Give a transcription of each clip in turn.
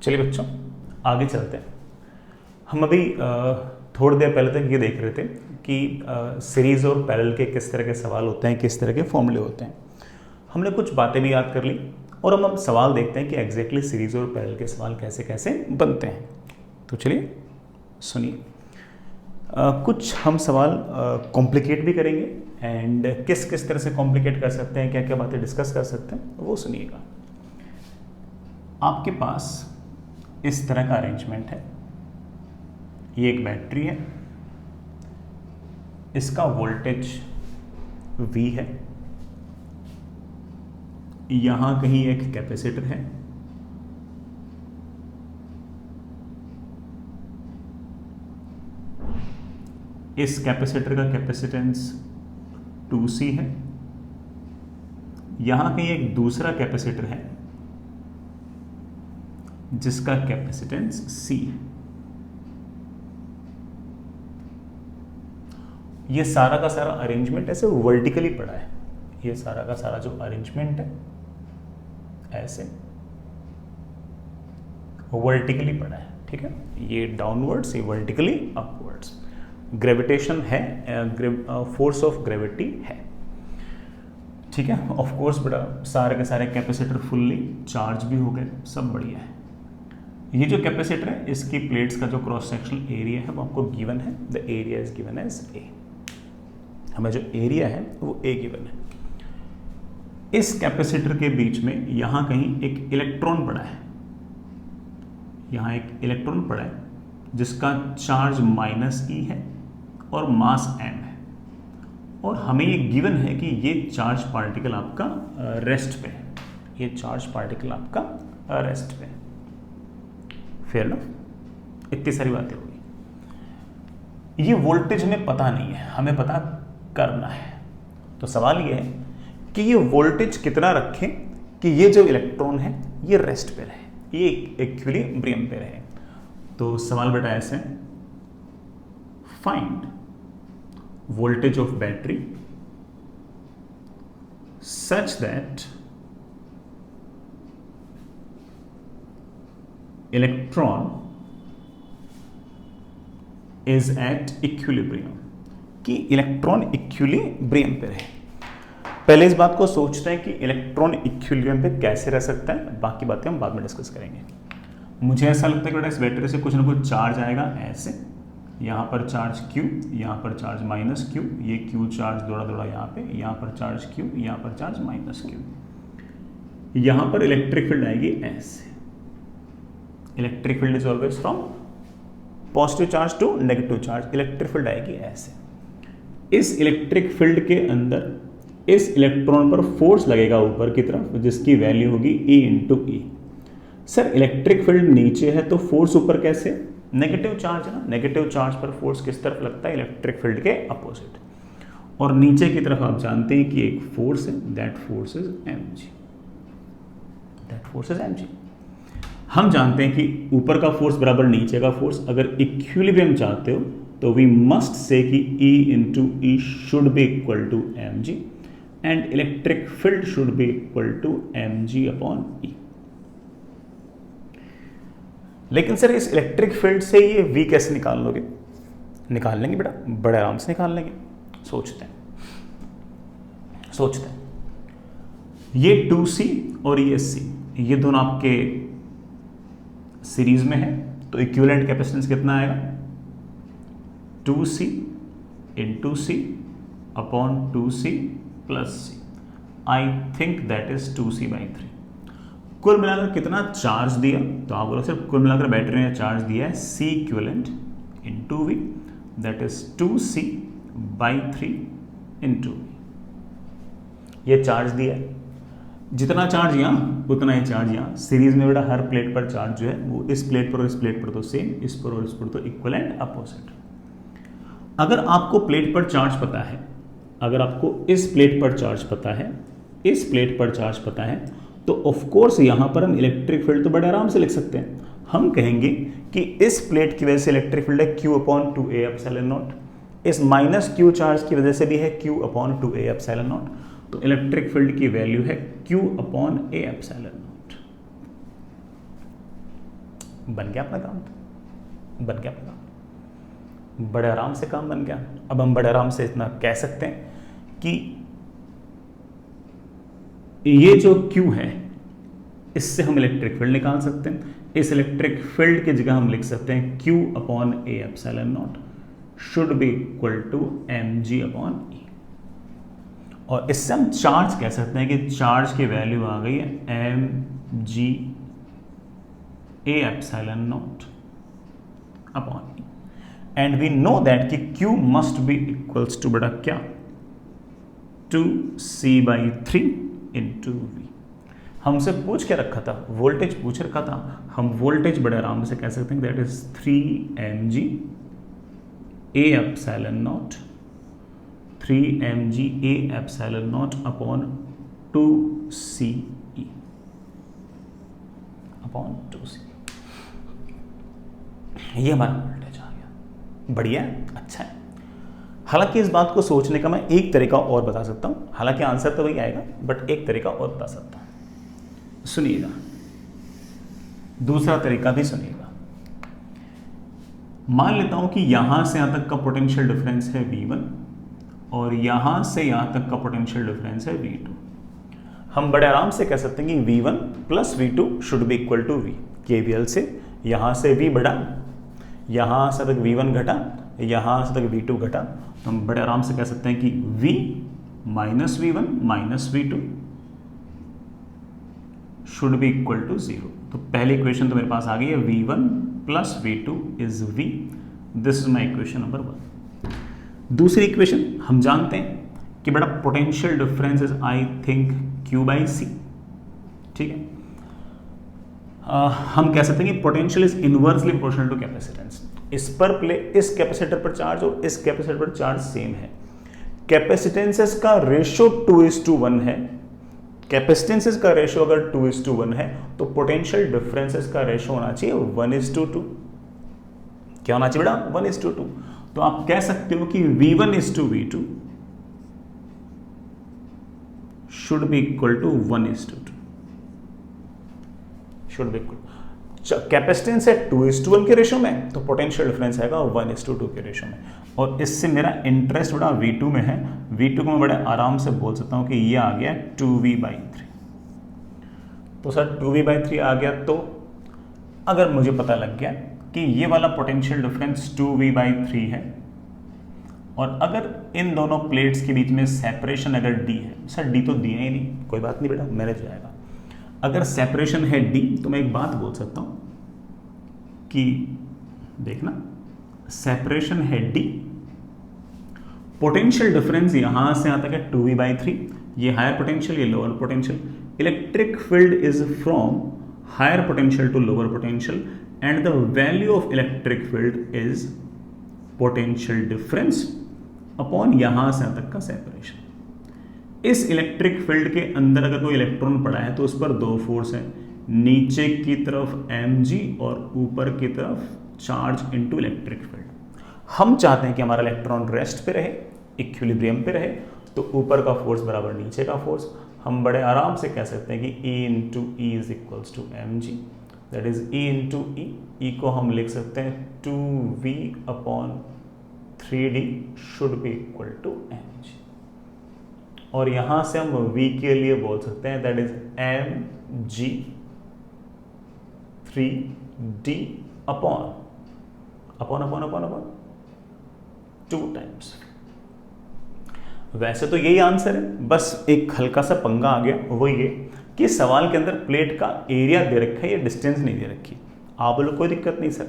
चलिए बच्चों आगे चलते हैं। हम अभी थोड़ी देर पहले तक ये देख रहे थे कि सीरीज़ और पैरेलल के किस तरह के सवाल होते हैं, किस तरह के फॉर्मूले होते हैं। हमने कुछ बातें भी याद कर ली और हम अब सवाल देखते हैं कि एग्जैक्टली सीरीज़ और पैरेलल के सवाल कैसे कैसे बनते हैं। तो चलिए सुनिए, कुछ हम सवाल कॉम्प्लिकेट भी करेंगे एंड किस किस तरह से कॉम्प्लिकेट कर सकते हैं, क्या क्या बातें डिस्कस कर सकते हैं वो सुनिएगा। आपके पास इस तरह का अरेंजमेंट है, ये एक बैटरी है, इसका वोल्टेज V है, यहां कहीं एक कैपेसिटर है, इस कैपेसिटर का कैपेसिटेंस 2C है, यहां कहीं एक दूसरा कैपेसिटर है जिसका कैपेसिटेंस C है। ये सारा का सारा अरेंजमेंट ऐसे वर्टिकली पड़ा है, ये सारा का सारा जो अरेंजमेंट है ऐसे वर्टिकली पड़ा है, ठीक है। ये डाउनवर्ड्स, ये वर्टिकली अपवर्ड्स। ग्रेविटेशन है, फोर्स ऑफ ग्रेविटी है, ठीक है। ऑफ कोर्स बेटा सारे के सारे कैपेसिटर फुल्ली चार्ज भी हो गए, सब बढ़िया है। ये जो कैपेसिटर है इसकी प्लेट्स का जो क्रॉस सेक्शनल एरिया है वो आपको गिवन है, the area is given as A। हमें जो एरिया है वो A गिवन है। इस कैपेसिटर के बीच में यहां कहीं एक इलेक्ट्रॉन पड़ा है, यहां एक इलेक्ट्रॉन पड़ा है जिसका चार्ज -E है और मास m है, और हमें ये गिवन है कि ये चार्ज पार्टिकल आपका रेस्ट पे है, ये चार्ज पार्टिकल आपका रेस्ट पे है। फेयर ना, इतनी सारी बातें होगी। ये वोल्टेज हमें पता नहीं है, हमें पता करना है। तो सवाल ये है कि ये वोल्टेज कितना रखें कि ये जो इलेक्ट्रॉन है ये रेस्ट पे रहे, ये इक्विलिब्रियम पे रहे। तो सवाल बेटा ऐसे, find voltage of battery such that electron is at equilibrium, कि इलेक्ट्रॉन इक्विलिब्रियम पे रहे। पहले इस बात को सोचते हैं कि इलेक्ट्रॉन इक्विलिब्रियम पे कैसे रह सकता है, बाकी बातें हम बाद में डिस्कस करेंगे। मुझे ऐसा लगता है कि बेटा इस बैटरी से कुछ ना कुछ चार्ज आएगा ऐसे, यहाँ पर चार्ज Q, यहाँ पर चार्ज -Q, ये Q चार्ज दौड़ा दौड़ा यहाँ पे, यहाँ पर चार्ज Q, यहाँ पर चार्ज -Q, यहाँ पर इलेक्ट्रिक फील्ड आएगी ऐसे। Electric field is always from positive charge to negative charge, electric field आएगी ऐसे। इस इलेक्ट्रिक फील्ड के अंदर इस इलेक्ट्रॉन पर फोर्स लगेगा ऊपर की तरफ, जिसकी वैल्यू होगी E × E। Sir electric field नीचे है तो फोर्स ऊपर कैसे? नेगेटिव चार्ज है ना, नेगेटिव चार्ज पर फोर्स किस तरफ लगता है? इलेक्ट्रिक फील्ड के अपोजिट। और नीचे की तरफ आप जानते हैं कि एक फोर्स है, that force is mg, that force is mg। हम जानते हैं कि ऊपर का फोर्स बराबर नीचे का फोर्स। अगर इक्विलिब्रियम चाहते हो तो वी मस्ट से कि E × E should be equal to mg and electric field should be equal to mg/E। लेकिन सर इस इलेक्ट्रिक फील्ड से ये V कैसे निकाल लोगे? निकाल लेंगे बेटा, बड़े आराम से निकाल लेंगे। सोचते हैं ये 2C और ये C, ये दोनों आपके सीरीज में है, तो इक्विवेलेंट कैपेसिटेंस कितना आएगा? 2C × C upon 2C + C। I think that is 2C/3। कुल मिलाकर कितना चार्ज दिया? तो आप बोलो सिर्फ कुल मिलाकर बैटरी ने चार्ज दिया है C equivalent × V, that is 2C/3 × V। ये चार्ज दिया है, जितना चार्ज यहाँ उतना ही चार्ज यहाँ। सीरीज में बेटा हर प्लेट पर चार्ज जो है वो इस प्लेट पर और इस प्लेट पर तो सेम, इस पर और इस पर तो इक्वल एंड अपोजिट। अगर आपको प्लेट पर चार्ज पता है, अगर आपको इस प्लेट पर चार्ज पता है, इस प्लेट पर चार्ज पता है, तो ऑफ कोर्स यहाँ पर हम इलेक्ट्रिक फील्ड तो बड़े आराम से लिख सकते हैं। हम कहेंगे कि इस प्लेट की वजह से इलेक्ट्रिक फील्ड है Q/2A/0, इस -Q चार्ज की वजह से भी है Q/2A/0, तो इलेक्ट्रिक फील्ड की वैल्यू है Q/A/0। बन गया अपना काम, तो बन गया अपना काम, बड़े आराम से काम बन गया। अब हम बड़े आराम से इतना कह सकते हैं कि ये जो Q है इससे हम इलेक्ट्रिक फील्ड निकाल सकते हैं। इस इलेक्ट्रिक फील्ड की जगह हम लिख सकते हैं Q upon A epsilon naught should be equal to mg upon E। और इससे हम चार्ज कह सकते हैं कि चार्ज की वैल्यू आ गई है mg A epsilon naught upon E। And we know that कि Q must be equals to बड़ा क्या 2c/3 इंटू वी। हमसे पूछ के रखा था, वोल्टेज पूछ रखा था, हम वोल्टेज बड़े आराम से कह सकते हैं that is 3mg A epsilon not 3mg A epsilon naught upon 2c E upon 2c। ये हमारा वोल्टेज आ गया, बढ़िया है, अच्छा है। हालांकि इस बात को सोचने का मैं एक तरीका और बता सकता हूं, हालांकि आंसर तो वही आएगा बट एक तरीका और बता सकता हूं, सुनिएगा, दूसरा तरीका भी सुनिएगा। मान लेता हूं कि यहां से यहां तक का पोटेंशियल डिफरेंस है V1 और यहां से यहां तक का पोटेंशियल डिफरेंस है V2। हम बड़े आराम से कह सकते हैं कि V1 plus V2 should be equal to V। KVL से यहां से V बढ़ा, यहां से तक V1 घटा, यहां से तक V2 घटा, तो हम बड़े आराम से कह सकते हैं कि V minus V1 minus V2 should be equal to 0। तो पहली इक्वेशन तो मेरे पास आ गई है V1 plus V2 is V। This is my equation number 1। दूसरी इक्वेशन हम जानते हैं कि बड़ा potential difference is I think Q/C, ठीक है। हम कह सकते हैं कि potential is inversely proportional to capacitance. इस कैपेसिटर पर चार्ज और इस कैपेसिटर पर चार्ज सेम है। कैपेसिटेंसेस का रेशियो 2:1 है। कैपेसिटेंसेस का रेशियो अगर 2:1 है तो पोटेंशियल डिफरेंसेस का रेशियो होना चाहिए 1:2। क्या होना चाहिए बेटा? 1:2। तो आप कह सकते हो कि V1:V2 should be equal to 1:2। Should be equal, capacitance है 2:1 के रेशियो में तो पोटेंशियल डिफरेंस आएगा 1:2 के रेशियो में। और इससे मेरा इंटरेस्ट बड़ा V2 में है। V2 को मैं बड़े आराम से बोल सकता हूं कि ये आ गया 2V/3। तो सर 2V/3 आ गया, तो अगर मुझे पता लग गया कि ये वाला पोटेंशियल डिफरेंस 2V/3 है और अगर इन दोनों प्लेट्स के बीच में सेपरेशन अगर D है, सर D तो दिया ही नहीं, कोई बात नहीं बेटा, मैनेज हो जाएगा। अगर सेपरेशन है D तो मैं एक बात बोल सकता हूं कि देखना, सेपरेशन है D, पोटेंशियल डिफरेंस यहां से यहां तक है 2V/3, ये हायर पोटेंशियल, ये lower potential. Electric field is from higher potential to lower potential and the value of electric field is potential difference upon यहां से यहां तक का सेपरेशन। इस इलेक्ट्रिक फील्ड के अंदर अगर कोई इलेक्ट्रॉन पड़ा है तो उस पर दो फोर्स है, नीचे की तरफ mg और ऊपर की तरफ चार्ज इनटू इलेक्ट्रिक फील्ड। हम चाहते हैं कि हमारा इलेक्ट्रॉन रेस्ट पे रहे, इक्विलिब्रियम पे रहे, तो ऊपर का फोर्स बराबर नीचे का फोर्स। हम बड़े आराम से कह सकते हैं कि E into e is equals to mg, that is E into e. E को हम लिख सकते हैं 2V upon 3D should be equal to mg। और यहां से हम V के लिए बोल सकते हैं that is mg 3D upon 2 times. वैसे तो यही आंसर है, बस एक हल्का सा पंगा आ गया, वो ये कि सवाल के अंदर प्लेट का एरिया दे रखा है, ये डिस्टेंस नहीं दे रखी। आप लोग कोई दिक्कत नहीं सर,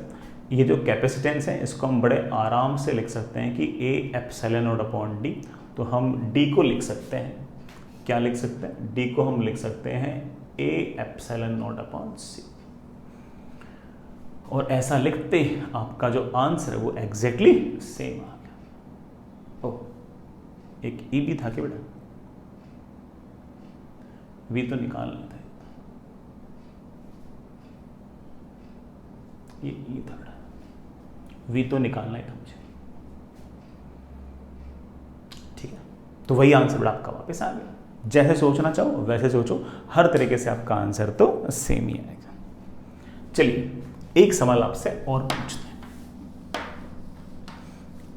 ये जो कैपेसिटेंस है इसको हम बड़े आराम से लिख सकते हैं कि A epsilon naught upon D। तो हम D को लिख सकते हैं, क्या लिख सकते हैं? D को हम लिख सकते हैं A epsilon naught upon C। और ऐसा लिखते आपका जो आंसर है वो एग्जैक्टली सेम आ गया। ओ, एक E भी था कि बेटा? V तो निकालना था, ये E था बेटा, V तो निकालना ही था मुझे, ठीक है। तो वही आंसर बेटा आपका वापस आ गया। जैसे सोचना चाहो वैसे सोचो, हर तरीके से आपका आंसर तो सेम ही आएगा। चलिए एक सवाल आपसे और पूछते हैं,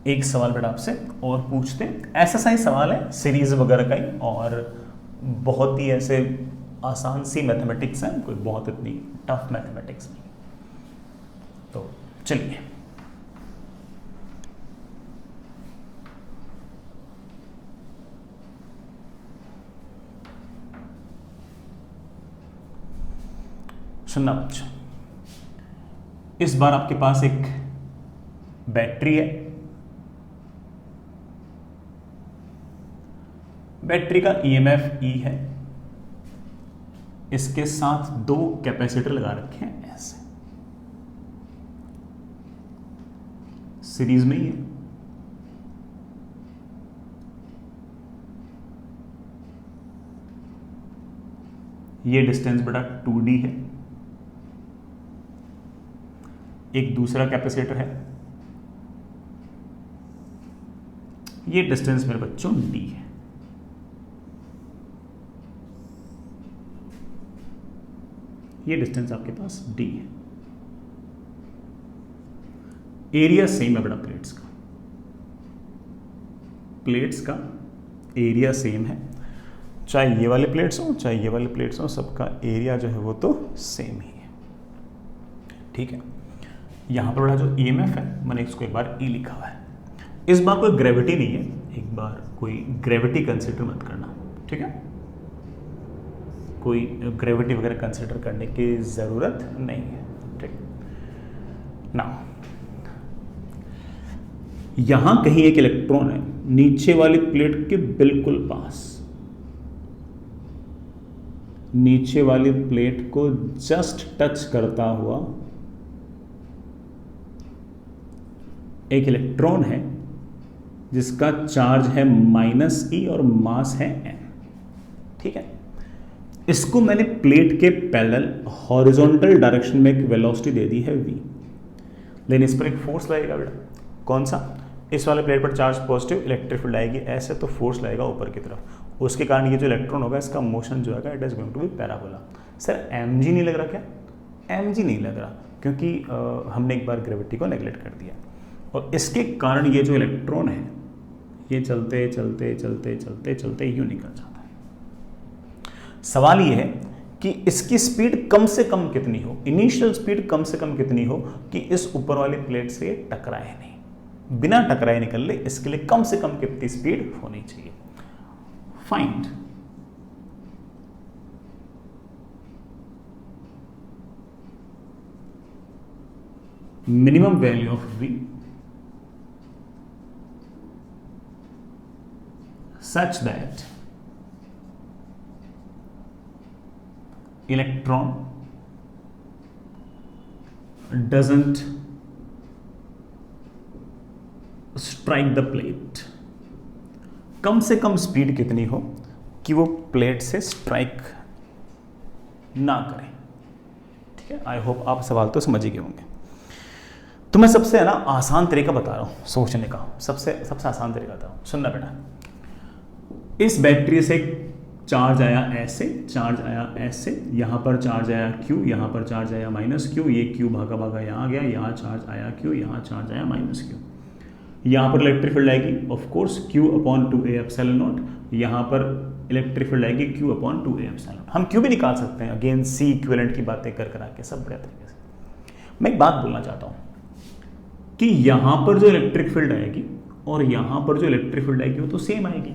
एक सवाल बेटा आपसे और पूछते हैं। ऐसा सही सवाल है सीरीज वगैरह का ही, और बहुत ही ऐसे आसान सी मैथमेटिक्स है, कोई बहुत इतनी टफ मैथमेटिक्स नहीं। तो चलिए, सुनना बच्चों, इस बार आपके पास एक बैटरी है। बैटरी का ईएमएफ ई है, इसके साथ दो कैपेसिटर लगा रखे हैं ऐसे, सीरीज में ही है। ये डिस्टेंस बेटा 2d है। एक दूसरा कैपेसिटर है, ये डिस्टेंस मेरे बच्चों d है। ये डिस्टेंस आपके पास d है। एरिया सेम है बेटा प्लेट्स का, प्लेट्स का एरिया सेम है, चाहे ये वाले प्लेट्स हो चाहे ये वाले प्लेट्स हो, सबका एरिया जो है वो तो सेम ही है। ठीक है, यहां पर बड़ा जो ईएमएफ है मैंने इसको एक बार ई लिखा हुआ है। इस बार कोई ग्रेविटी नहीं है, एक बार कोई ग्रेविटी कंसिडर मत करना, ठीक है, कोई ग्रेविटी वगैरह कंसिडर करने की जरूरत नहीं है। ठीक ना, यहां कहीं एक इलेक्ट्रॉन है नीचे वाली प्लेट के बिल्कुल पास, नीचे वाली प्लेट को जस्ट टच करता हुआ एक इलेक्ट्रॉन है जिसका चार्ज है -e और मास है m। ठीक है, इसको मैंने प्लेट के पैरेलल हॉरिजॉन्टल डायरेक्शन में एक वेलोसिटी दे दी है v, लेकिन इस पर एक फोर्स लगेगा बेटा। कौन सा? इस वाले प्लेट पर चार्ज पॉजिटिव, इलेक्ट्रिक फील्ड आएगी ऐसे, तो फोर्स लगेगा ऊपर की तरफ, उसके कारण ये जो इलेक्ट्रॉन होगा इसका मोशन जो है it is going to be parabola. Sir mg नहीं लग रहा क्या? mg नहीं लग रहा, क्योंकि हमने एक बार ग्रेविटी को नेगलेक्ट कर दिया, और इसके कारण ये जो इलेक्ट्रॉन है ये चलते चलते चलते चलते चलते यूं निकल जाता है। सवाल ये है कि इसकी स्पीड कम से कम कितनी हो, इनिशियल स्पीड कम से कम कितनी हो कि इस ऊपर वाली प्लेट से टकराए नहीं, बिना टकराए निकल ले, इसके लिए कम से कम कितनी स्पीड होनी चाहिए। Find minimum value of v such that electron doesn't strike the plate। कम से कम स्पीड कितनी हो कि वो प्लेट से स्ट्राइक ना करे। ठीक है, आई होप आप सवाल तो समझ ही गए होंगे। तो मैं सबसे है ना आसान तरीका बता रहा हूं सोचने का, सबसे आसान तरीका बता रहा हूं, सुनना बेटा। इस बैटरी से चार्ज आया ऐसे, चार्ज आया ऐसे, यहाँ पर चार्ज आया Q, यहाँ पर चार्ज आया -Q, ये Q भागा भागा यहाँ आ गया, यहाँ चार्ज आया Q, यहाँ चार्ज आया -Q। यहाँ पर इलेक्ट्रिक फील्ड आएगी of course Q/2A epsilon not, यहाँ पर इलेक्ट्रिक फील्ड आएगी Q/2A एप्सिलॉन नॉट। हम Q भी निकाल सकते हैं, अगेन C इक्विवेलेंट की बातें कर कर आके सब बढ़िया तरीके से। मैं एक बात बोलना चाहता हूँ कि यहाँ पर जो इलेक्ट्रिक फील्ड आएगी और यहाँ पर जो इलेक्ट्रिक फील्ड आएगी वो तो सेम आएगी।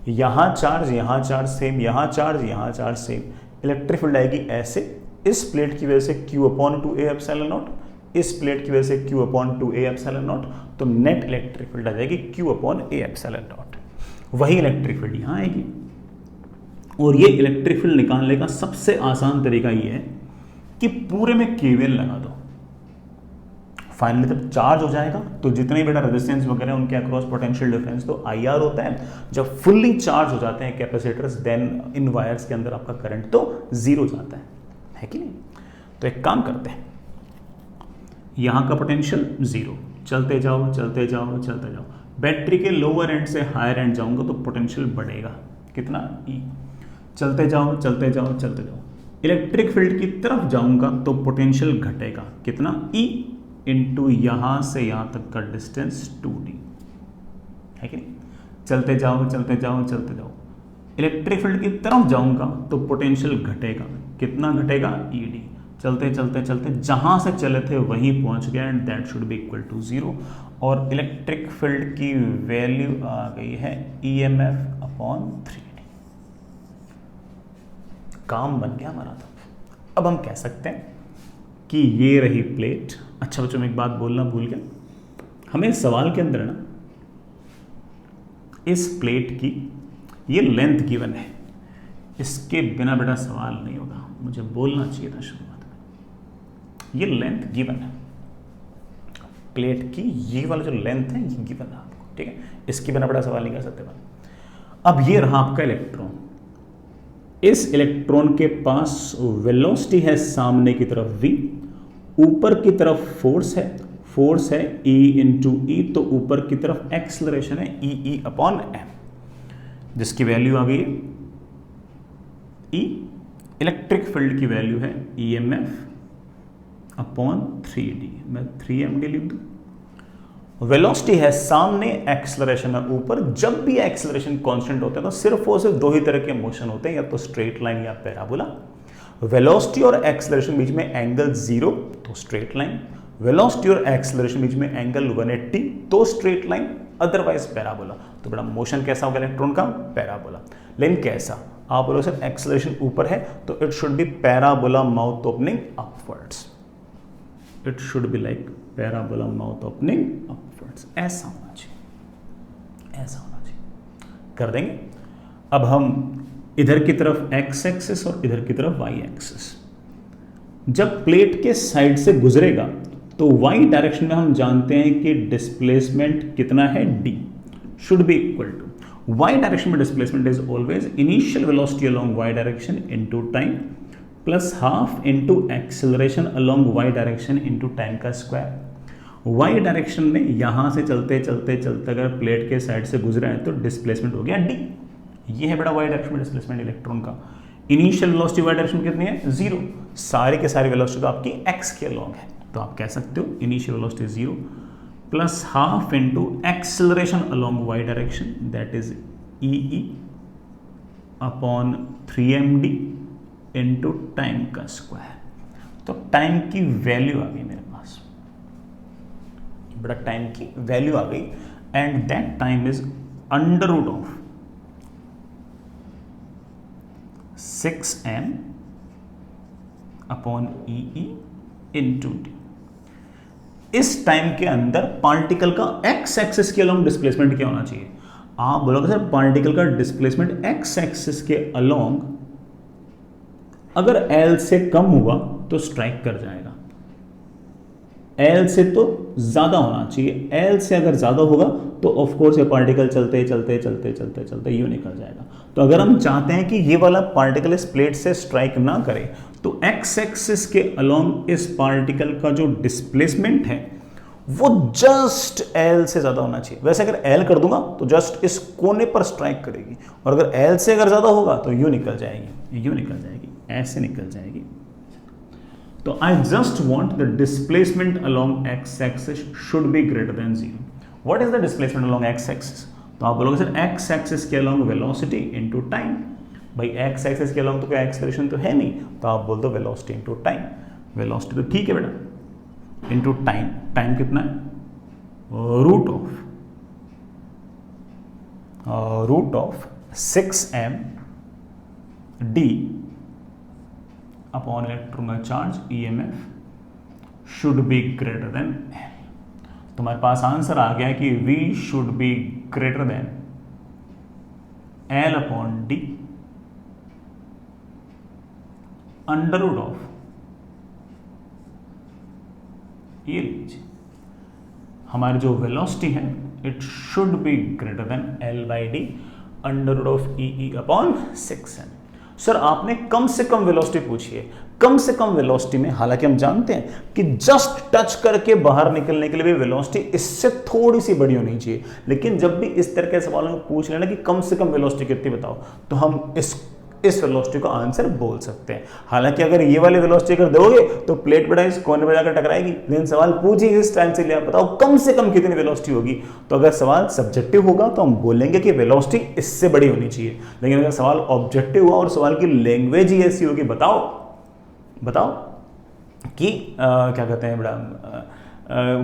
यहाँ चार्ज सेम, यहाँ चार्ज सेम, इलेक्ट्रिक फील्ड आएगी ऐसे, इस प्लेट की वजह से Q/2A एप्सिलॉन नॉट, इस प्लेट की वजह से Q/2A एप्सिलॉन नॉट, तो नेट इलेक्ट्रिक फील्ड आ जाएगी Q/A एप्सिलॉन नॉट। वही इलेक्ट्रिक फील्ड यहाँ आएगी, और ये इलेक्ट्रिक फील्ड निकालने का सबसे आसान तरीका ये है कि पूरे में KVL लगा दो। फाइनली जब चार्ज हो जाएगा तो जितने बेटा रेजिस्टेंस वगैरह उनके अक्रॉस पोटेंशियल डिफरेंस तो IR होता है। जब फुल्ली चार्ज हो जाते हैं कैपेसिटर्स, देन इन वायर्स के अंदर आपका करंट तो जीरो जाता है कि नहीं? तो एक काम करते हैं, यहाँ का पोटेंशियल जीरो, चलते जाओ चलते जाओ चलते जाओ, बैटरी के लोअर एंड से हायर एंड जाऊंगा तो पोटेंशियल बढ़ेगा, कितना E, चलते जाओ चलते जाओ चलते जाओ, इलेक्ट्रिक फील्ड की तरफ जाऊंगा तो पोटेंशियल घटेगा कितना, E इंटू यहां से यहां तक का डिस्टेंस 2D है कि नहीं। चलते जाओ चलते जाओ चलते जाओ, इलेक्ट्रिक फील्ड की तरफ जाऊंगा तो पोटेंशियल घटेगा कितना घटेगा, ED। चलते चलते चलते जहां से चले थे वहीं पहुंच गए and that should be equal to 0 और इलेक्ट्रिक फील्ड की वैल्यू आ गई है EMF अपॉन 3D। काम बन गया हमारा। तो अब हम कह सकते हैं कि ये रही प्लेट। अच्छा बच्चों, मैं एक बात बोलना भूल गया, हमें इस सवाल के अंदर ना इस प्लेट की ये लेंथ गिवन है, इसके बिना बेटा सवाल नहीं होगा, मुझे बोलना चाहिए था शुरुआत में। ये लेंथ गिवन है प्लेट की, ये वाला जो लेंथ है ये गिवन है आपको, ठीक है, इसके बिना बड़ा सवाल नहीं कर सकते बात। अब ये रहा आपका इलेक्ट्रॉन, इस इलेक्ट्रॉन के पास वेलोसिटी है सामने की तरफ v, ऊपर की तरफ फोर्स है E इंटू ई, तो ऊपर की तरफ एक्सलरेशन है E अपॉन m, जिसकी वैल्यू आ गई है E। इलेक्ट्रिक फील्ड की वैल्यू है EMF अपॉन 3D, मैं 3md लिख दूं। वेलोसिटी है सामने, एक्सलरेशन है ऊपर। जब भी एक्सलरेशन कांस्टेंट होता है तो सिर्फ और सिर्फ दो ही तरह के मोशन होते हैं, या तो स्ट्रेट लाइन या पैराबोला। वेलोसिटी और एक्सलरेशन बीच में एंगल 0 तो स्ट्रेट लाइन, वेलोसिटी और एक्सलरेशन बीच में एंगल 180 तो स्ट्रेट लाइन, अदरवाइज पैराबोला। तो बड़ा मोशन कैसा होगा इलेक्ट्रॉन का, पैराबोला। लेकिन कैसा, आप बोलो सर एक्सलरेशन ऊपर है तो it should B parabola mouth opening upwards, it should be like parabola mouth opening upwards, ऐसा होना चाहिए, ऐसा होना चाहिए। कर देंगे। अब हम इधर की तरफ x एक्सिस और इधर की तरफ y एक्सिस, जब प्लेट के साइड से गुजरेगा तो y डायरेक्शन में हम जानते हैं कि डिस्प्लेसमेंट कितना है, d should be equal to y direction में displacement is always initial velocity along y direction into time plus half into acceleration along y direction into time का स्क्वायर। y डायरेक्शन में यहां से चलते चलते चलते अगर प्लेट के साइड से गुजरा है तो डिस्प्लेसमेंट हो गया d। ये है बड़ा y डायरेक्शन में डिस्प्लेसमेंट इलेक्ट्रॉन का। इनिशियल वेलोसिटी y डायरेक्शन में कितनी है, 0। सारी के सारी वेलोसिटी तो आपकी x के अलोंग है, तो आप कह सकते हो initial velocity 0 plus half into acceleration along y direction that is E upon 3md into time का स्क्वायर। तो टाइम की वैल्यू आ गई मेरे पास, बड़ा टाइम की वैल्यू आ गई and that time is under root of 6m upon E into D. इस टाइम के अंदर पार्टिकल का x एक्सिस के अलोंग डिस्प्लेसमेंट क्या होना चाहिए। आप बोलोगे सर पार्टिकल का डिस्प्लेसमेंट x एक्सिस के अलोंग अगर L से कम हुआ तो स्ट्राइक कर जाएगा, L से तो ज्यादा होना चाहिए, L से अगर ज्यादा होगा तो ऑफ कोर्स ये पार्टिकल चलते चलते चलते चलते चलते यूं निकल जाएगा। तो अगर हम चाहते हैं कि ये वाला पार्टिकल इस प्लेट से स्ट्राइक ना करे तो x एक्सिस के अलोंग इस पार्टिकल का जो डिस्प्लेसमेंट है वो जस्ट L से ज्यादा होना चाहिए। वैसे अगर L कर दूंगा तो जस्ट इस कोने पर स्ट्राइक करेगी, और अगर L से अगर ज्यादा होगा तो यूं निकल जाएगी, यूं निकल जाएगी, ऐसे निकल जाएगी। तो I just want the displacement along x axis should be greater then 0। What is the displacement along x axis. तो आप बोलोगे सर x एक्सिस के अलोंग वेलोसिटी इनटू टाइम। भाई x एक्सिस के अलोंग तो कोई एक्सेलरेशन तो है नहीं, तो आप बोल दो वेलोसिटी इनटू टाइम। वेलोसिटी तो ठीक है बेटा, इनटू टाइम, टाइम कितना है, root of 6m d upon electron का charge EMF should be greater than L। तुम्हारे पास आंसर आ गया कि V should be greater than L upon D under root of, ये लीजिए हमारी जो वेलोसिटी है it should be greater than L by D under root of E upon 6m। Sir आपने कम से कम वेलोसिटी पूछी है, कम से कम वेलोसिटी में हालांकि हम जानते हैं कि जस्ट टच करके बाहर निकलने के लिए भी वेलोसिटी इससे थोड़ी सी बड़ी होनी चाहिए, लेकिन जब भी इस तरह के सवालों में पूछ लेना कि कम से कम वेलोसिटी कितनी बताओ, तो हम इस वेलोसिटी को आंसर बोल सकते हैं। हालांकि अगर ये वाले वेलोसिटी कर दोगे तो प्लेट बड़ा इस कोने में जाकर टकराएगी, लेकिन सवाल पूछिए इस टाइम से लिया बताओ कम से कम कितनी वेलोसिटी होगी। तो अगर सवाल सब्जेक्टिव होगा तो हम बोलेंगे कि वेलोसिटी इससे बड़ी होनी चाहिए, लेकिन अगर सवाल ऑब्जेक्टिव हुआ और सवाल की लैंग्वेज ही ऐसी होगी, बताओ कि क्या कहते हैं बड़ा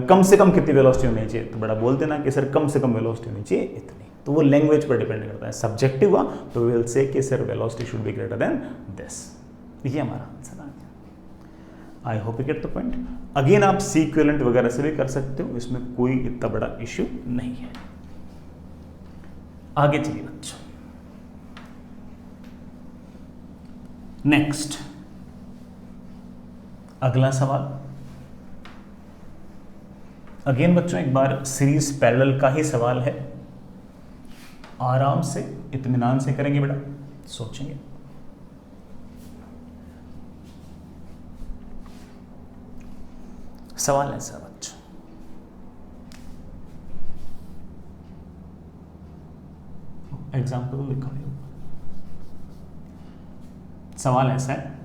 कम से कम कितनी वेलोसिटी होनी चाहिए, तो बड़ा बोल देना कि सर कम से कम वेलोसिटी होनी चाहिए इतनी। तो वो लैंग्वेज पर डिपेंड करता है। सब्जेक्टिव हुआ तो वी विल से कि sir velocity should be greater then this. ये हमारा आंसर आ गया। I hope you get the point. Again आप सी इक्विवेलेंट वगैरह से भी कर सकते हो, इसमें कोई इतना बड़ा इश्यू नहीं है। आगे चलिए बच्चों, नेक्स्ट अगला सवाल। अगेन बच्चों एक बार सीरीज पैरेलल का ही सवाल है, आराम से इत्मीनान से करेंगे बेटा, सोचेंगे। सवाल ऐसा बच्चों, एग्जाम्पल लिखा है। सवाल ऐसा है,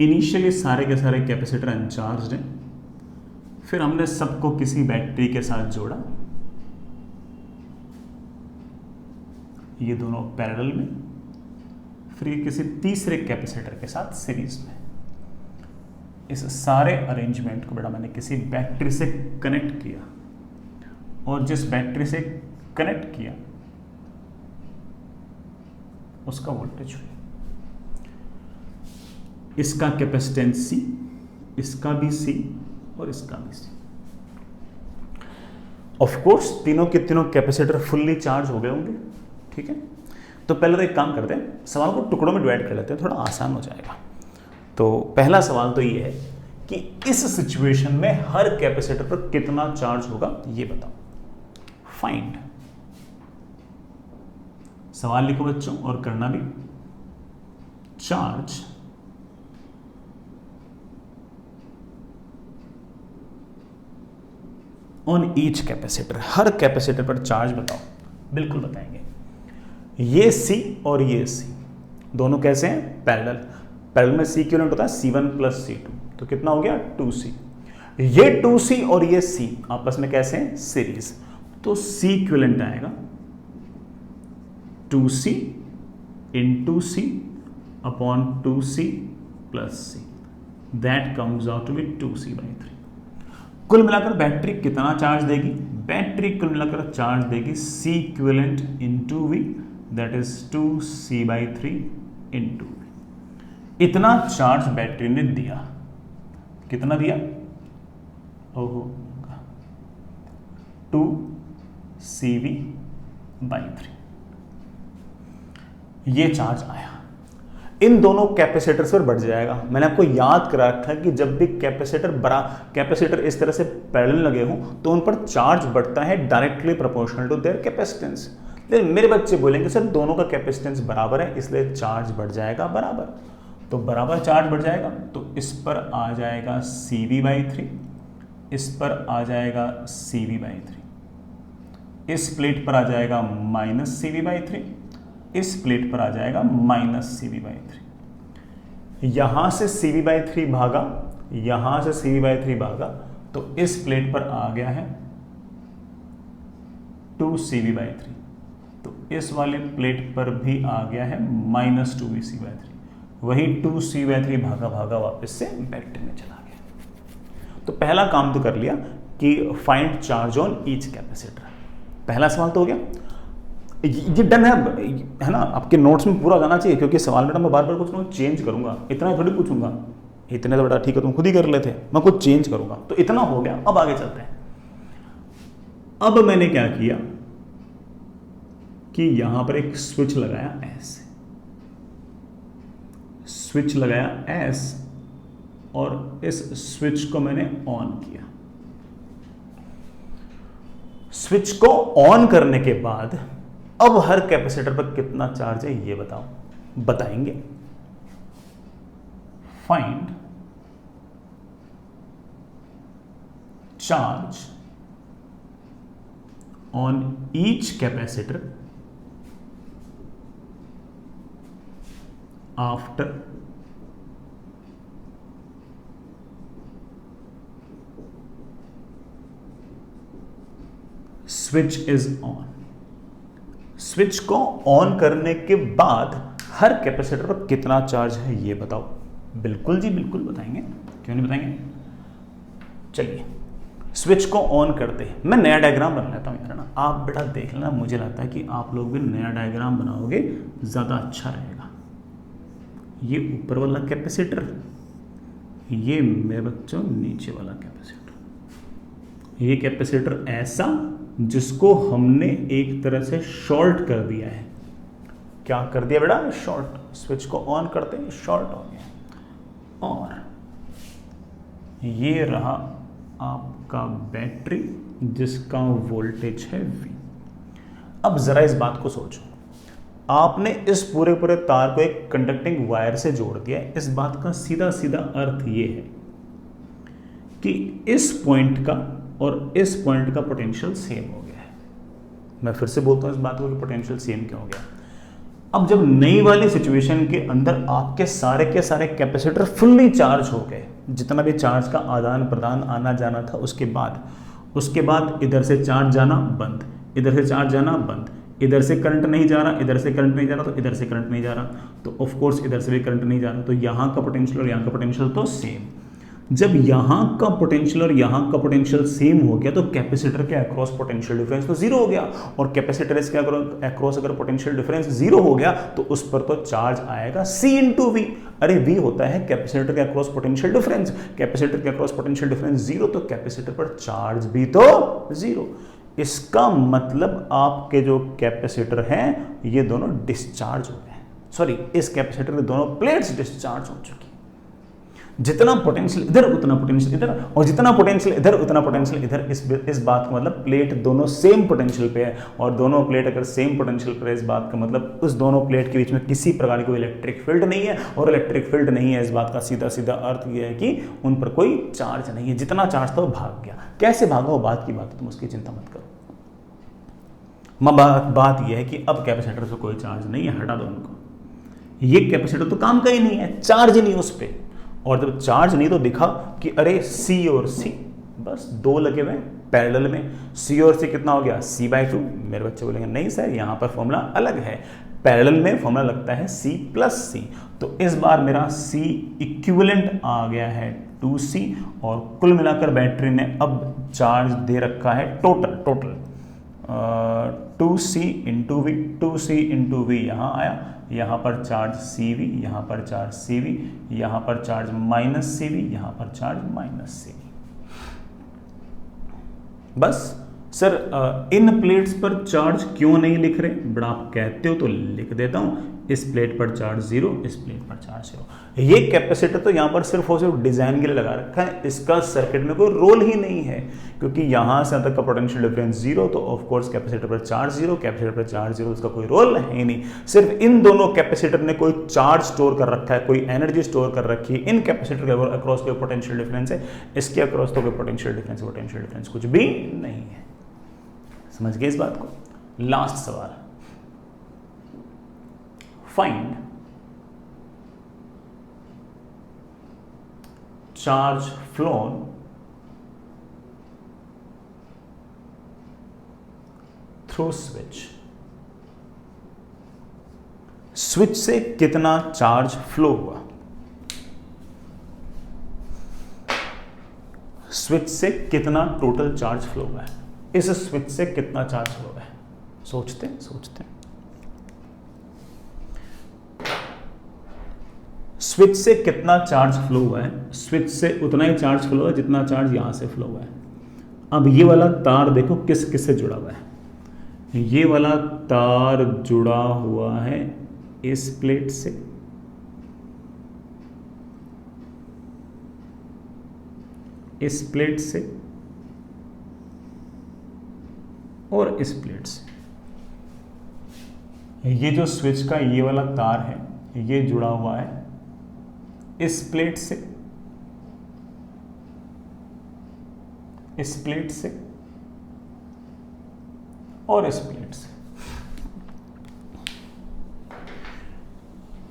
इनिशियली सारे के सारे कैपेसिटर अनचार्ज्ड हैं, फिर हमने सबको किसी बैटरी के साथ जोड़ा, ये दोनों पैरेलल में, फिर ये किसी तीसरे कैपेसिटर के साथ सीरीज में। इस सारे अरेंजमेंट को बेटा मैंने किसी बैटरी से कनेक्ट किया, और जिस बैटरी से कनेक्ट किया उसका वोल्टेज हुआ, इसका कैपेसिटेंस C, इसका भी C और इसका भी C। ऑफ कोर्स तीनों के तीनों कैपेसिटर फुल्ली चार्ज हो गए होंगे, ठीक है। तो पहले तो एक काम करते हैं, सवाल को टुकड़ों में डिवाइड कर लेते हैं, थोड़ा आसान हो जाएगा। तो पहला सवाल तो ये है कि इस सिचुएशन में हर कैपेसिटर पर कितना चार्ज होगा ये बताओ। फाइंड, सवाल लिखो बच्चों और करना भी, charge on each capacitor, her capacitor पर चार्ज बताओ। बिल्कुल बताएंगे। ये C और ये C दोनों कैसे हैं? पैरेलल। पैरेलल में C इक्विवेलेंट होता है C1 प्लस C2, तो कितना हो गया 2C। ये 2C और ये C आपस में कैसे हैं? सीरीज। तो C इक्विवेलेंट आएगा 2C into C upon 2C plus C, that comes out to be 2C/3। कुल मिलाकर बैटरी कितना चार्ज देगी? बैटरी कुल मिलाकर चार्ज देगी C equivalent into V, that is 2C/3 into V। इतना चार्ज बैटरी ने दिया। कितना दिया? ओहो, 2CV/3 ये चार्ज आया। इन दोनों कैपेसिटर्स पर बढ़ जाएगा। मैंने आपको याद करा रखा कि जब भी कैपेसिटर इस तरह से पैरेलल लगे हों तो उन पर चार्ज बढ़ता है directly proportional to their capacitance. लेकिन मेरे बच्चे बोलेंगे सर दोनों का कैपेसिटेंस बराबर है इसलिए चार्ज बढ़ जाएगा बराबर। तो बराबर चार्ज बढ़ जाएगा तो इस पर आ जाएगा CV/3, इस पर आ जाएगा CV/3, इस प्लेट पर आ जाएगा -CV/3, इस प्लेट पर आ जाएगा -CV/3। यहां से CV/3 भागा, यहां से CV/3 भागा, तो इस प्लेट पर आ गया है 2CV/3, तो इस वाले प्लेट पर भी आ गया है -2VC/3। वही 2C/3 भागा भागा वापस से बैटरी में चला गया। तो पहला काम तो कर लिया कि find charge on each capacitor. पहला सवाल तो हो गया, ये डन है ना। आपके नोट्स में पूरा जाना चाहिए क्योंकि सवाल बेटा मैं बार बार कुछ चेंज करूंगा, इतना थोड़ी पूछूंगा। इतने तो बेटा ठीक है तुम खुद ही कर लेते, मैं कुछ चेंज करूंगा। तो इतना हो गया, अब आगे चलते हैं। अब मैंने क्या किया कि यहां पर एक स्विच लगाया ऐसे, स्विच लगाया S और इस स्विच को मैंने ऑन किया। स्विच को ऑन करने के बाद अब हर कैपेसिटर पर कितना चार्ज है ये बताओ। बताएंगे। Find charge on each capacitor after switch is on. Switch को ऑन करने के बाद हर कैपेसिटर पर कितना चार्ज है ये बताओ। बिल्कुल जी बिल्कुल बताएंगे, क्यों नहीं बताएंगे। चलिए स्विच को ऑन करते हैं, मैं नया डायग्राम बना लेता हूं यार ना, आप बेटा देख लेना, मुझे लगता है कि आप लोग भी नया डायग्राम बनाओगे ज्यादा अच्छा रहेगा। ये ऊपर वाला कैपेसिटर, ये मेरे बच्चों नीचे वाला कैपेसिटर। ये कैपेसिटर ऐसा जिसको हमने एक तरह से शॉर्ट कर दिया है। क्या कर दिया बेटा? शॉर्ट। स्विच को ऑन करते हैं, शॉर्ट हो गया। और ये रहा आपका बैटरी जिसका वोल्टेज है V। अब जरा इस बात को सोचो, आपने इस पूरे पूरे तार को एक कंडक्टिंग वायर से जोड़ दिया है। इस बात का सीधा सीधा अर्थ ये है कि इस पॉइंट का और इस पॉइंट का पोटेंशियल सेम हो गया है। मैं फिर से बोलता हूं इस बात को कि पोटेंशियल सेम क्यों हो गया। अब जब नई वाली सिचुएशन के अंदर आपके सारे के सारे कैपेसिटर फुल्ली चार्ज हो गए, जितना भी चार्ज का आदान प्रदान आना जाना था, उसके बाद इधर से चार्ज जाना बंद, इधर से चार्ज जाना बंद, इधर से करंट नहीं जा रहा, इधर से करंट नहीं जा रहा, तो इधर से करंट नहीं जा रहा, तो ऑफ कोर्स इधर से भी करंट नहीं जा रहा, तो यहां का पोटेंशियल और यहां का पोटेंशियल तो सेम। जब यहां का पोटेंशियल और यहां का पोटेंशियल सेम हो गया तो कैपेसिटर के अक्रॉस पोटेंशियल डिफरेंस तो जीरो हो गया, और कैपेसिटर के अक्रॉस अगर पोटेंशियल डिफरेंस जीरो हो गया तो उस पर तो चार्ज आएगा C इंटू वी। अरे V होता है कैपेसिटर के अक्रॉस पोटेंशियल डिफरेंस, कैपेसिटर के अक्रॉस पोटेंशियल डिफरेंस जीरो, तो कैपेसिटर पर चार्ज भी तो जीरो। इसका मतलब आपके जो कैपेसिटर हैं ये दोनों डिस्चार्ज हो गए, सॉरी इस कैपेसिटर के दोनों प्लेट्स डिस्चार्ज हो चुकी। जितना पोटेंशियल इधर उतना पोटेंशियल इधर, और जितना पोटेंशियल इधर उतना पोटेंशियल इधर। इस बात का मतलब प्लेट दोनों सेम पोटेंशियल पे है, और दोनों प्लेट अगर सेम पोटेंशियल पर है, इस बात का मतलब उस दोनों प्लेट के बीच में किसी प्रकार की कोई इलेक्ट्रिक फील्ड नहीं है, और इलेक्ट्रिक फील्ड नहीं है इस बात का सीधा सीधा अर्थ यह है कि उन पर कोई चार्ज नहीं है। जितना चार्ज था वो भाग गया। कैसे भागा वो बात की बात है, तुम उसकी चिंता मत करो। बात यह है कि अब कैपेसिटर से कोई चार्ज नहीं है, हटा दो उनको। ये कैपेसिटर तो काम का ही नहीं है, चार्ज ही नहीं उस पर, और जब चार्ज नहीं तो दिखा कि अरे C और C बस दो लगे हुए पैरेलल में। C और C कितना हो गया? C/2। मेरे बच्चे बोलेंगे नहीं सर यहाँ पर फॉर्मूला अलग है, पैरेलल में फॉर्मूला लगता है C+C। तो इस बार मेरा C इक्विवेलेंट आ गया है 2C, और कुल मिलाकर बैटरी ने अब चार्ज दे रखा है total 2C into V. 2C into V यहाँ आया, यहाँ पर चार्ज CV, यहाँ पर चार्ज CV, यहाँ पर चार्ज -CV, यहाँ पर चार्ज -CV। बस सर इन प्लेट्स पर चार्ज क्यों नहीं लिख रहे? बड़ा आप कहते हो तो लिख देता हूँ। इस प्लेट पर चार्ज 0, इस प्लेट पर चार्ज 0। ये कैपेसिटर तो यहाँ पर सिर्फ और सिर्फ डिजाइन के लिए लगा रखा है, इसका सर्किट में कोई रोल ही नहीं है, क्योंकि यहाँ से तक का पोटेंशियल डिफरेंस 0, तो ऑफ कोर्स कैपेसिटर पर चार्ज 0, कैपेसिटर पर चार्ज 0, इसका कोई रोल है ही नहीं। सिर्फ इन दोनों कैपेसिटर ने कोई चार्ज स्टोर कर रखा है, कोई एनर्जी स्टोर कर रखी है। इन कैपेसिटर के अक्रॉस कोई पोटेंशियल डिफरेंस है, इसके अक्रॉस तो कोई पोटेंशियल डिफरेंस कुछ भी नहीं है। समझ गए इस बात को? लास्ट सवाल, find charge phloem through switch. Switch से कितना चार्ज फ्लो हुआ? स्विच से कितना टोटल चार्ज फ्लो हुआ है? इस स्विच से कितना चार्ज फ्लो हुआ है? सोचते हैं। स्विच से कितना चार्ज फ्लो हुआ है? स्विच से उतना ही चार्ज फ्लो हुआ है जितना चार्ज यहां से फ्लो हुआ है। अब ये वाला तार देखो किस किस से जुड़ा हुआ है। ये वाला तार जुड़ा हुआ है इस प्लेट से, इस प्लेट से, और इस प्लेट से। ये जो स्विच का ये वाला तार है ये जुड़ा हुआ है इस प्लेट से, इस प्लेट से, और इस प्लेट से।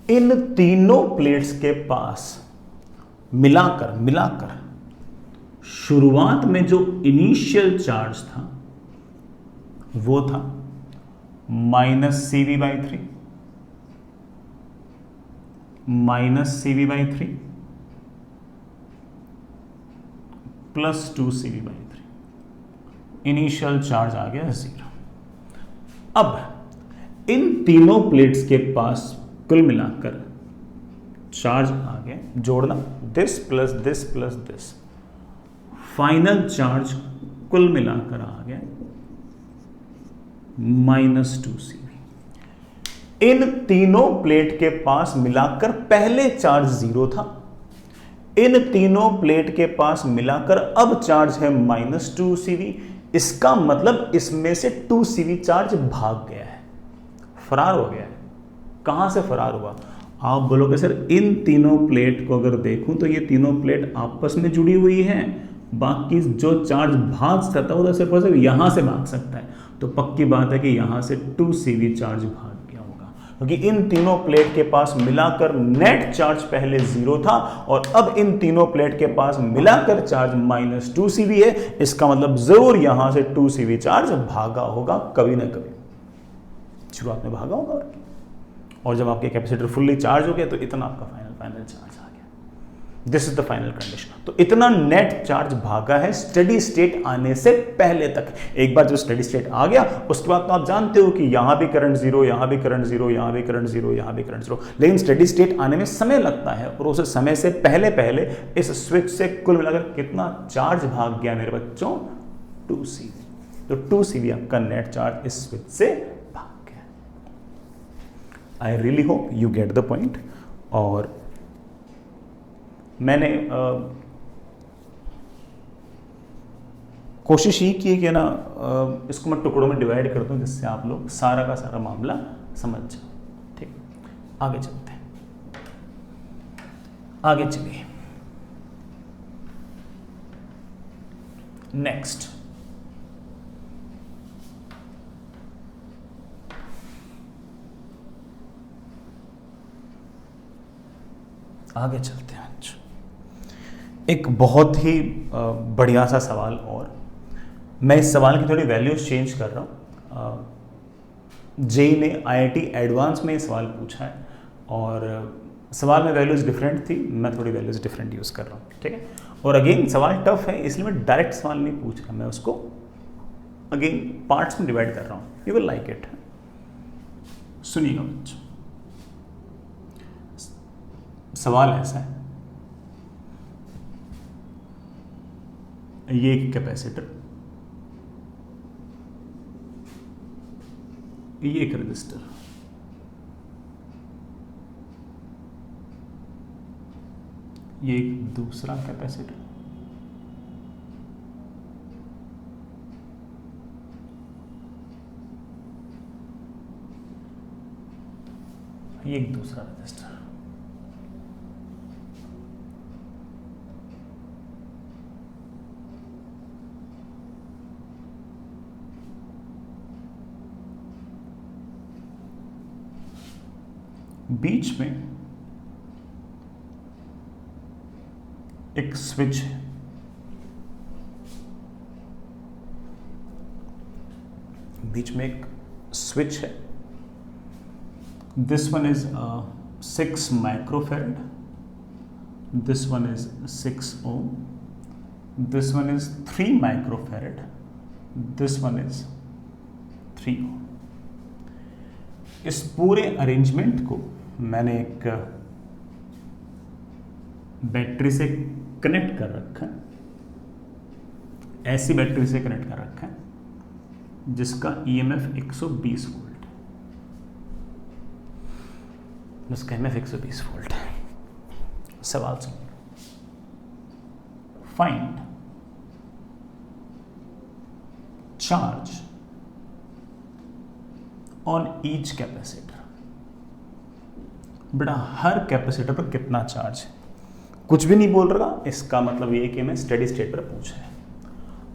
इन तीनों प्लेट्स के पास मिलाकर शुरुआत में जो इनिशियल चार्ज था वो था -CV/3 -CV/3 +2CV/3। Initial charge आ गया 0। अब इन तीनों प्लेट्स के पास कुल मिलाकर चार्ज आ गया, जोड़ना this plus this plus this, final charge कुल मिलाकर आ गया -2CV। इन तीनों प्लेट के पास मिलाकर पहले चार्ज 0 था, इन तीनों प्लेट के पास मिलाकर अब चार्ज है -2CV। इसका मतलब इसमें से 2CV चार्ज भाग गया है, फरार हो गया है। कहां से फरार हुआ? आप बोलोगे सर इन तीनों प्लेट को अगर देखूं तो ये तीनों प्लेट आपस में जुड़ी हुई हैं, बाकी जो चार्ज भाग सकता है वो तो सिर्फ यहां से भाग सकता है। तो पक्की बात है कि यहां से 2CV चार्ज भाग गया होगा, क्योंकि इन तीनों प्लेट के पास मिलाकर नेट चार्ज पहले 0 था और अब इन तीनों प्लेट के पास मिलाकर चार्ज -2CV है। इसका मतलब जरूर यहां से 2CV चार्ज भागा होगा कभी ना कभी, शुरुआत में भागा होगा। और जब आपके कैपेसिटर फुल्ली चार्ज हो गया तो इतना आपका फाइनल चार्ज आ गया। This is the final condition. तो इतना नेट चार्ज भागा है स्टेडी स्टेट आने से पहले तक। एक बार जो स्टेडी स्टेट आ गया उसके बाद तो आप जानते हो कि यहां भी करंट 0, यहां भी करंट 0, यहां भी करंट 0, यहां भी करंट 0, लेकिन स्टेडी स्टेट आने में समय लगता है और उस समय से पहले इस स्विच से कुल मिलाकर कितना चार्ज भाग गया मेरे बच्चों? 2CV। तो 2CV आपका नेट चार्ज इस स्विच से भाग गया। I really hope you get the point. और मैंने कोशिश ही की कि ना इसको मैं टुकड़ों में डिवाइड कर दूं जिससे आप लोग सारा का सारा मामला समझ जाओ। ठीक, आगे चलते हैं, आगे चलिए। नेक्स्ट आगे चलते हैं। एक बहुत ही बढ़िया सा सवाल, और मैं इस सवाल की थोड़ी वैल्यूज चेंज कर रहा हूँ। जेई ने IIT एडवांस में ये सवाल पूछा है और सवाल में वैल्यूज डिफरेंट थी, मैं थोड़ी वैल्यूज डिफरेंट यूज़ कर रहा हूँ। ठीक है, और अगेन सवाल टफ है इसलिए मैं डायरेक्ट सवाल नहीं पूछ रहा, मैं उसको अगेन पार्ट्स में डिवाइड कर रहा हूँ। You will like it. सुनिएगा बच्चों, सवाल ऐसा है, ये एक कैपेसिटर, ये एक रजिस्टर, ये एक दूसरा कैपेसिटर, ये एक दूसरा रजिस्टर। बीच में एक स्विच है, बीच में एक स्विच है। This one is 6 microfarad, this one is 6 ohm, this one is 3 microfarad, this one is 3 ohm. इस पूरे अरेंजमेंट को मैंने एक बैटरी से कनेक्ट कर रखा है, ऐसी बैटरी से कनेक्ट कर रखा है जिसका EMF 120 वोल्ट, जिसका EMF 120 वोल्ट है। सवाल सुनिए, find charge on each capacitor. बेटा हर कैपेसिटर पर कितना चार्ज है? कुछ भी नहीं बोल रहा, इसका मतलब ये कि मैं स्टेडी स्टेट पर पूछा है।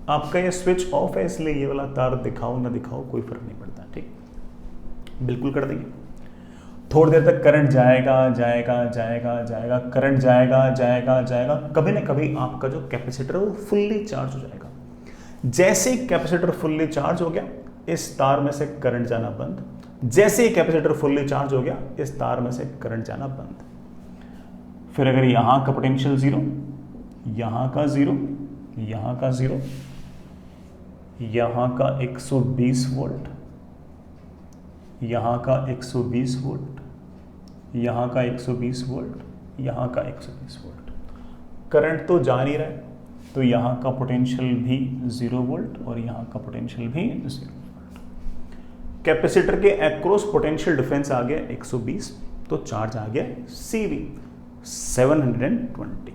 आपका ये स्विच ऑफ है इसलिए ये वाला तार दिखाओ ना दिखाओ कोई फर्क नहीं पड़ता। ठीक, बिल्कुल कर देंगे। थोड़ी देर तक करंट जाएगा जाएगा जाएगा जाएगा, करंट जाएगा जाएगा जाएगा, कभी ना कभी आपका जो कैपेसिटर है वो फुल्ली चार्ज हो जाएगा। जैसे ही कैपेसिटर फुल्ली चार्ज हो गया, इस तार में से करंट जाना बंद। जैसे ही कैपेसिटर फुल्ली चार्ज हो गया, इस तार में से करंट जाना बंद। फिर अगर यहां का पोटेंशियल जीरो, यहां का जीरो, यहां का जीरो, यहां का 120 वोल्ट, यहां का 120 वोल्ट, यहां का 120 वोल्ट, यहां का 120 वोल्ट, करंट तो जा नहीं रहा है, तो यहां का पोटेंशियल भी 0 वोल्ट और यहां का पोटेंशियल भी 0 वोल्ट। कैपेसिटर के अक्रॉस पोटेंशियल डिफरेंस आ गया 120, तो चार्ज आ गया CV 720।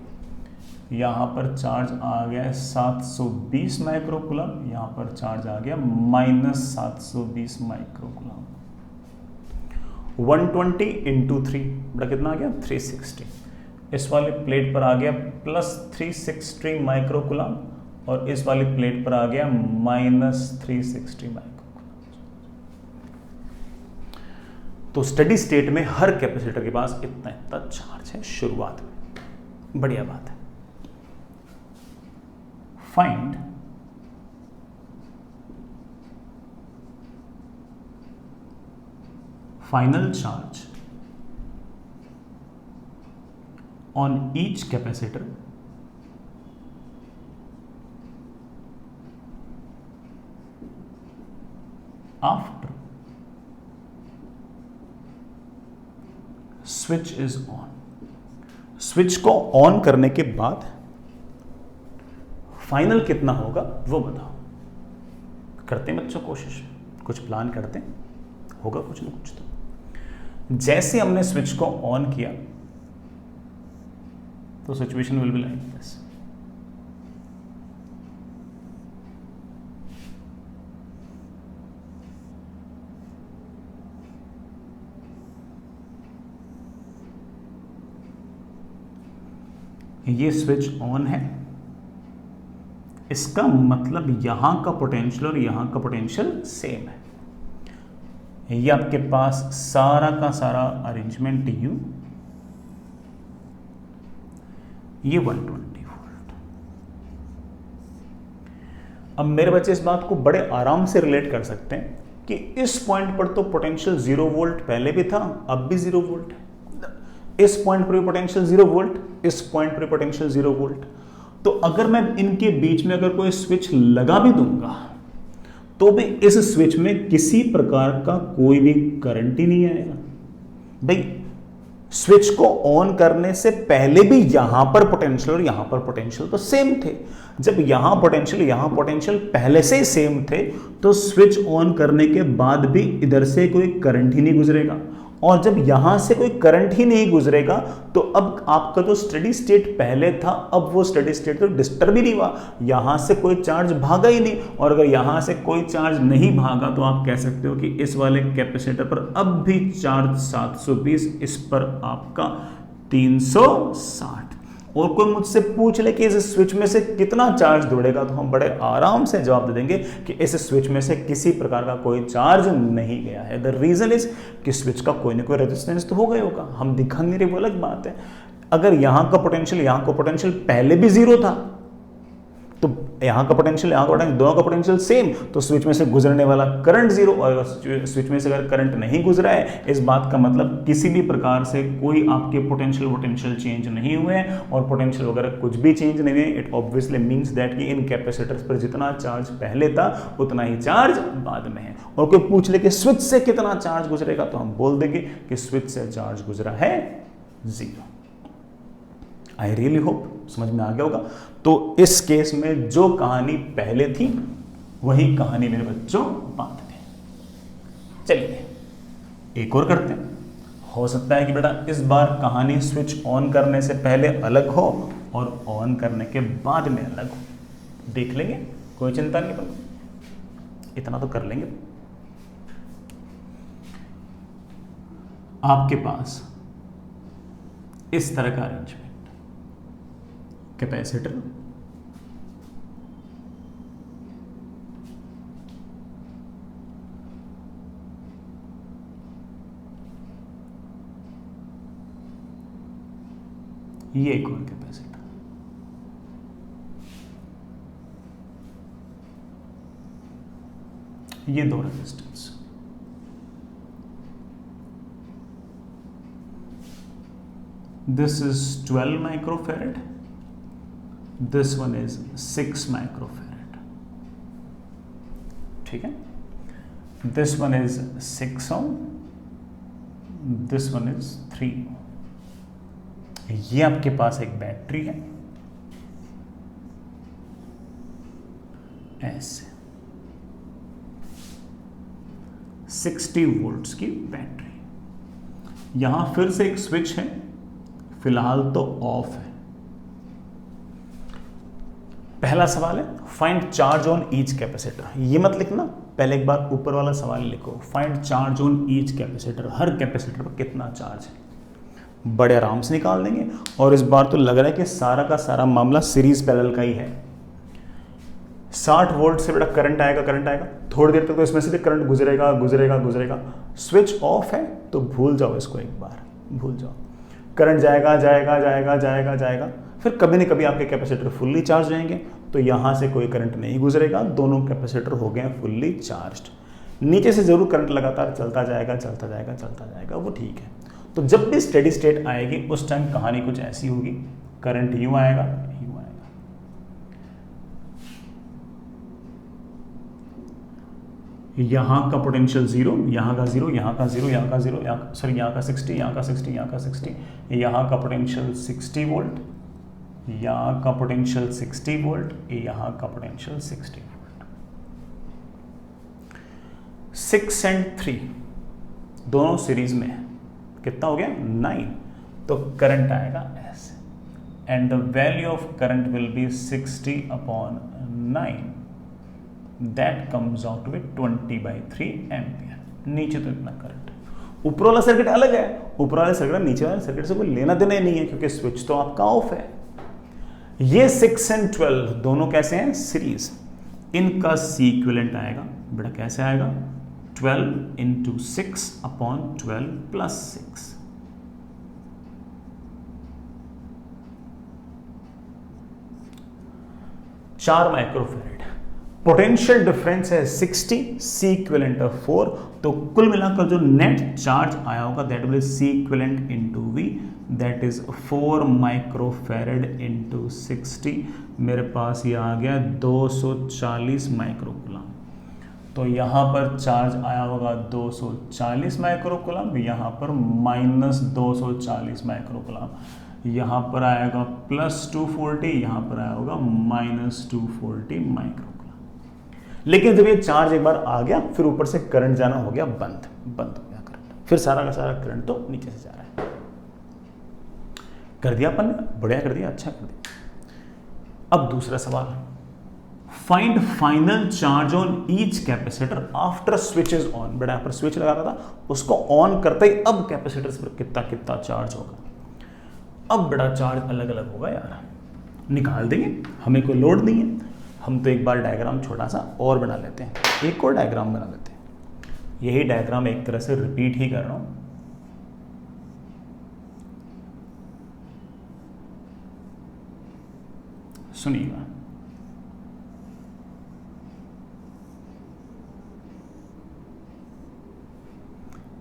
यहां पर चार्ज आ गया 720 माइक्रोकूलम, यहां पर चार्ज आ गया -720 माइक्रोकूलम। 120 इंटू 3 बड़ा कितना आ गया 360। इस वाली प्लेट पर आ गया +360 माइक्रोकूलम और इस वाली प्लेट पर आ गया -360 माइक्रोकूलम। तो स्टेडी स्टेट में हर कैपेसिटर के पास इतना इतना चार्ज है शुरुआत में। बढ़िया बात है। Find final charge on each capacitor after switch is on। Switch को ऑन करने के बाद फाइनल कितना होगा वो बताओ। करते हैं बच्चों कोशिश, कुछ प्लान करते हैं, होगा कुछ ना कुछ। तो जैसे हमने स्विच को ऑन किया तो situation will be like this. ये स्विच ऑन है, इसका मतलब यहां का पोटेंशियल और यहां का पोटेंशियल सेम है। ये आपके पास सारा का सारा अरेंजमेंट यू, ये 120 वोल्ट। अब मेरे बच्चे इस बात को बड़े आराम से रिलेट कर सकते हैं कि इस पॉइंट पर तो पोटेंशियल 0 वोल्ट पहले भी था, अब भी 0 वोल्ट है। इस पॉइंट पर भी पोटेंशियल 0 वोल्ट, इस पॉइंट पर पोटेंशियल 0 वोल्ट। तो अगर मैं इनके बीच में अगर कोई स्विच लगा भी दूंगा तो भी इस स्विच में किसी प्रकार का कोई भी करंट ही नहीं आएगा। भाई स्विच को ऑन करने से पहले भी यहां पर पोटेंशियल और यहां पर पोटेंशियल तो सेम थे। जब यहां पोटेंशियल पहले से ही सेम थे तो स्विच ऑन करने के बाद भी इधर से कोई करंट ही नहीं गुजरेगा, और जब यहां से कोई करंट ही नहीं गुजरेगा तो अब आपका जो स्टेडी स्टेट पहले था, अब वो स्टेडी स्टेट तो डिस्टर्ब ही नहीं हुआ, यहां से कोई चार्ज भागा ही नहीं। और अगर यहां से कोई चार्ज नहीं भागा तो आप कह सकते हो कि इस वाले कैपेसिटर पर अब भी चार्ज 720, इस पर आपका 360। और कोई मुझसे पूछ ले कि इस स्विच में से कितना चार्ज दौड़ेगा, तो हम बड़े आराम से जवाब दे देंगे कि इस स्विच में से किसी प्रकार का कोई चार्ज नहीं गया है। द रीजन इज कि स्विच का कोई ना कोई रेजिस्टेंस तो हो गया होगा, हम दिखा नहीं रहे, वो अलग बात है। अगर यहां का पोटेंशियल पहले भी 0 था तो यहां का पोटेंशियल दोनों का पोटेंशियल सेम, तो स्विच में से गुजरने वाला करंट 0, और स्विच में से अगर करंट नहीं गुजरा है, इस बात का मतलब किसी भी प्रकार से कोई आपके पोटेंशियल चेंज नहीं हुए हैं, और पोटेंशियल वगैरह कुछ भी चेंज नहीं हुए। इट ऑब्वियसली मींस दैट कि इन कैपेसिटर्स पर जितना चार्ज पहले था उतना ही चार्ज बाद में है। और कोई पूछ ले कि स्विच से कितना चार्ज गुजरेगा, तो हम बोल देंगे कि स्विच से चार्ज गुजरा है 0। आई रियली होप समझ में आ गया होगा। तो इस केस में जो कहानी पहले थी वही कहानी मेरे बच्चों बाद में। चलिए एक और करते हैं। हो सकता है कि बेटा इस बार कहानी स्विच ऑन करने से पहले अलग हो और ऑन करने के बाद में अलग हो। देख लेंगे, कोई चिंता नहीं, पर इतना तो कर लेंगे। आपके पास इस तरह का अरेंजमेंट, कैपेसिटर, ये एक और कैपेसिटर, ये दो resistance, this is 12 microfarad, this one is 6 microfarad, ठीक है। This one is 6 ohm, this one is 3 ohm. ये आपके पास एक बैटरी है ऐसे 60 वोल्ट्स की बैटरी। यहां फिर से एक स्विच है, फिलहाल तो ऑफ है। पहला सवाल है find charge on each capacitor. ये मत लिखना, पहले एक बार ऊपर वाला सवाल लिखो, find charge on each capacitor, her capacitor पर कितना चार्ज है। बड़े आराम से निकाल देंगे। और इस बार तो लग रहा है कि सारा का सारा मामला सीरीज पैरेलल का ही है। 60 वोल्ट से बड़ा करंट आएगा, थोड़ी देर तक तो इसमें से भी करंट गुजरेगा। स्विच ऑफ है तो भूल जाओ इसको, एक बार भूल जाओ। करंट जाएगा, फिर कभी न कभी आपके कैपेसिटर फुल्ली चार्ज रहेंगे, तो यहां से कोई करंट नहीं गुजरेगा, दोनों कैपेसिटर हो गए फुल्ली चार्ज्ड। नीचे से जरूर करंट लगातार चलता जाएगा, वो ठीक है। तो जब भी स्टेडी स्टेट आएगी उस टाइम कहानी कुछ ऐसी होगी, करंट यूं आएगा, यहां का पोटेंशियल 0, यहां का 0, यहां का 60, यहां का 60, यहां का पोटेंशियल 60 वोल्ट, यहां का पोटेंशियल 60 वोल्ट, यहां का पोटेंशियल 60 वोल्ट। 6 और 3 दोनों सीरीज में है, कितना हो गया 9। तो करंट आएगा ऐसे, and the value of current will be 60/9, that comes out with 20/3 ampere. नीचे तो इतना करंट, ऊपर वाला सर्किट अलग है, ऊपर वाले सर्किट नीचे वाले सर्किट से कोई लेना देना ही नहीं है, क्योंकि स्विच तो आपका ऑफ है। ये 6 और 12 दोनों कैसे हैं सीरीज, इनका सी इक्विवेलेंट आएगा बेटा, कैसे आएगा 12 × 6/12 + 6। चार माइक्रोफैरड, पोटेंशियल डिफरेंस है 60, सी इक्विवेलेंट है 4, तो कुल मिलाकर जो नेट चार्ज आया होगा that will C equivalent × V, that is 4 microfarad × 60। मेरे पास ये आ गया 240 माइक्रोकूलम। तो यहाँ पर चार्ज आया होगा 240 माइक्रोकूलम, यहाँ पर -240 माइक्रोकूलम, यहाँ पर आएगा +240, यहाँ पर आया होगा -240 माइक्रोकूलम। लेकिन जब ये चार्ज एक बार आ गया, फिर ऊपर से करंट जाना हो गया बंद हो गया करंट, फिर सारा का सारा करंट तो नीचे से जा रहा है। कर दिया अपन ने, बढ़िया कर दिया, अच्छा कर दिया। अब दूसरा सवाल, find final charge on each capacitor after switch is on. बेटा यहाँ पर स्विच लगा था, उसको ऑन करते ही अब कैपेसिटर पर कितना चार्ज होगा। अब बेटा चार्ज अलग अलग होगा यार, निकाल देंगे, हमें कोई लोड नहीं है। हम तो एक बार डायग्राम छोटा सा और बना लेते हैं, एक और डायग्राम बना लेते हैं। यही डायग्राम एक तरह से रिपीट ही कर रहा हूं। सुनिएगा,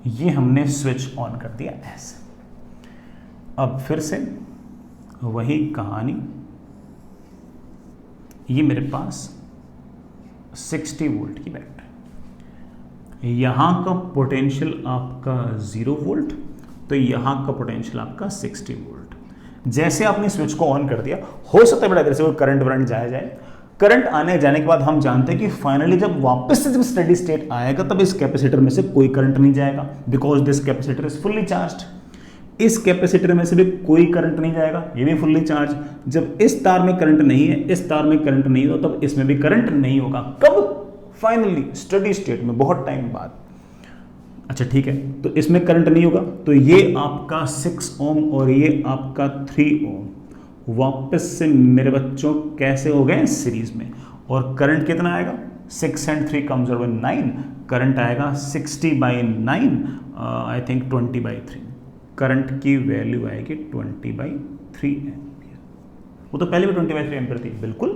ये हमने स्विच ऑन कर दिया ऐसे। अब फिर से वही कहानी, ये मेरे पास 60 वोल्ट की बैटरी, यहां का पोटेंशियल आपका 0 वोल्ट, तो यहां का पोटेंशियल आपका 60 वोल्ट। जैसे आपने स्विच को ऑन कर दिया, हो सकता है बेटा इधर से कोई करंट वरंट जाए। करंट आने जाने के बाद हम जानते हैं कि फाइनली जब वापस से जब स्टेडी स्टेट आएगा तब इस कैपेसिटर में से कोई करंट नहीं जाएगा, because this capacitor is fully charged. इस कैपेसिटर में से भी कोई करंट नहीं जाएगा, ये भी फुल्ली चार्ज। जब इस तार में करंट नहीं है, इस तार में करंट नहीं हो, तब इसमें भी करंट नहीं होगा। कब? फाइनली स्टेडी स्टेट में, बहुत टाइम बाद। अच्छा ठीक है, तो इसमें करंट नहीं होगा, तो ये आपका 6 ओम और ये आपका 3 ओम वापस से मेरे बच्चों कैसे हो गए सीरीज में। और करंट कितना आएगा, 6 और 3 कम्स आउट विद 9, करंट आएगा 60/9, आई थिंक 20/3। करंट की वैल्यू आएगी 20/3। एम्पियर। वो तो पहले भी 20/3 एम्पियर थी, बिल्कुल।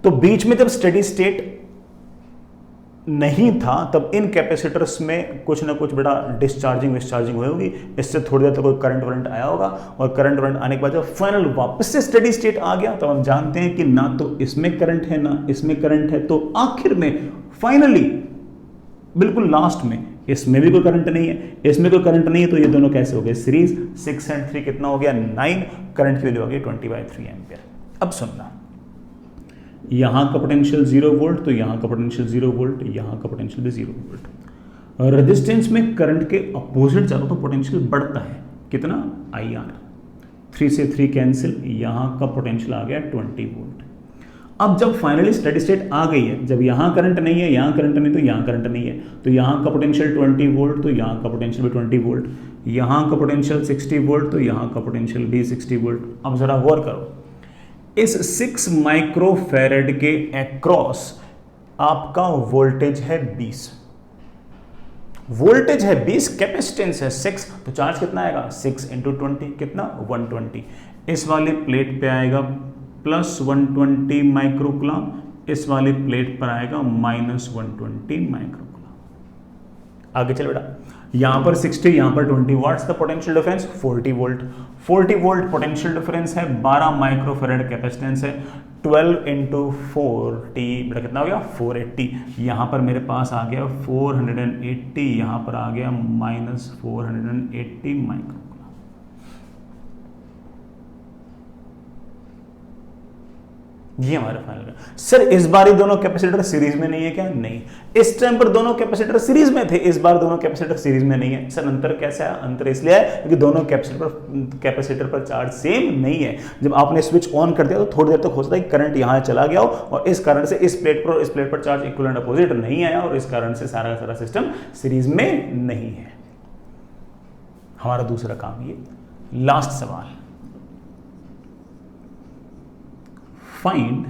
तो बीच में जब स्टेडी स्टेट नहीं था तब इन कैपेसिटर्स में कुछ ना कुछ बड़ा डिस्चार्जिंग विस्चार्जिंग हुई होगी, इससे थोड़ी देर तक कोई करंट वरंट आया होगा, और करंट वरंट आने के बाद जब फाइनल वापस से स्टेडी स्टेट आ गया तो हम जानते हैं कि ना तो इसमें करंट है ना इसमें करंट है, तो आखिर में फाइनली बिल्कुल लास्ट में इसमें भी कोई करंट नहीं है, इसमें कोई करंट नहीं है, तो ये दोनों कैसे हो गए सीरीज। 6 and 3 कितना हो गया 9, करंट की वैल्यू आ गई 20/3 एम्पियर। अब सुनना, यहां का पोटेंशियल 0 वोल्ट, तो यहां का पोटेंशियल 0 वोल्ट, यहां का पोटेंशियल भी 0 वोल्ट। रेजिस्टेंस में करंट के अपोजिट जाओ तो पोटेंशियल बढ़ता है, कितना IR, 3 से 3 कैंसिल, यहां का पोटेंशियल आ गया 20 वोल्ट। अब जब फाइनली स्टेडी स्टेट आ गई है, जब यहां करंट नहीं है, यहां करंट नहीं, तो यहां करंट नहीं है, तो यहां का पोटेंशियल 20 वोल्ट, तो यहां का पोटेंशियल भी 20 वोल्ट, यहां का पोटेंशियल 60 वोल्ट, तो यहां का पोटेंशियल भी 60 वोल्ट। अब जरा गौर करो, इस 6 माइक्रोफैरेड के अक्रॉस आपका वोल्टेज है 20, वोल्टेज है 20, कैपेसिटेंस है 6, तो चार्ज कितना आएगा 6 × 20 कितना 120। इस वाले प्लेट पे आएगा प्लस 120 माइक्रोकुलम, इस वाली प्लेट पर आएगा माइनस 120 माइक्रोकुलम। आगे चल बेटा, यहां पर 60, यहां पर 20 वाट्स का potential difference 40 volt, 40 volt potential difference है, 12 माइक्रोफैरेड कैपेसिटेंस है, 12 × 40 बेटा कितना हो गया 480। यहां पर मेरे पास आ गया 480, यहां पर आ गया माइनस 480 माइक्रो। ये हमारा फाइनल है। सर इस बार ही दोनों कैपेसिटर सीरीज में नहीं है क्या? नहीं, इस टाइम पर दोनों कैपेसिटर सीरीज में थे, इस बार दोनों कैपेसिटर सीरीज में नहीं है। सर अंतर कैसा है? अंतर इसलिए है क्योंकि दोनों कैपेसिटर पर चार्ज सेम नहीं है। जब आपने स्विच ऑन कर दिया तो थोड़ी देर तक हो सकता है कि करंट यहां चला गया हो और इस कारण से इस प्लेट पर और इस प्लेट पर चार्ज इक्विवेलेंट अपोजिट नहीं आया और इस कारण से सारा का सारा सिस्टम सीरीज में नहीं है। हमारा दूसरा काम ये, लास्ट सवाल, find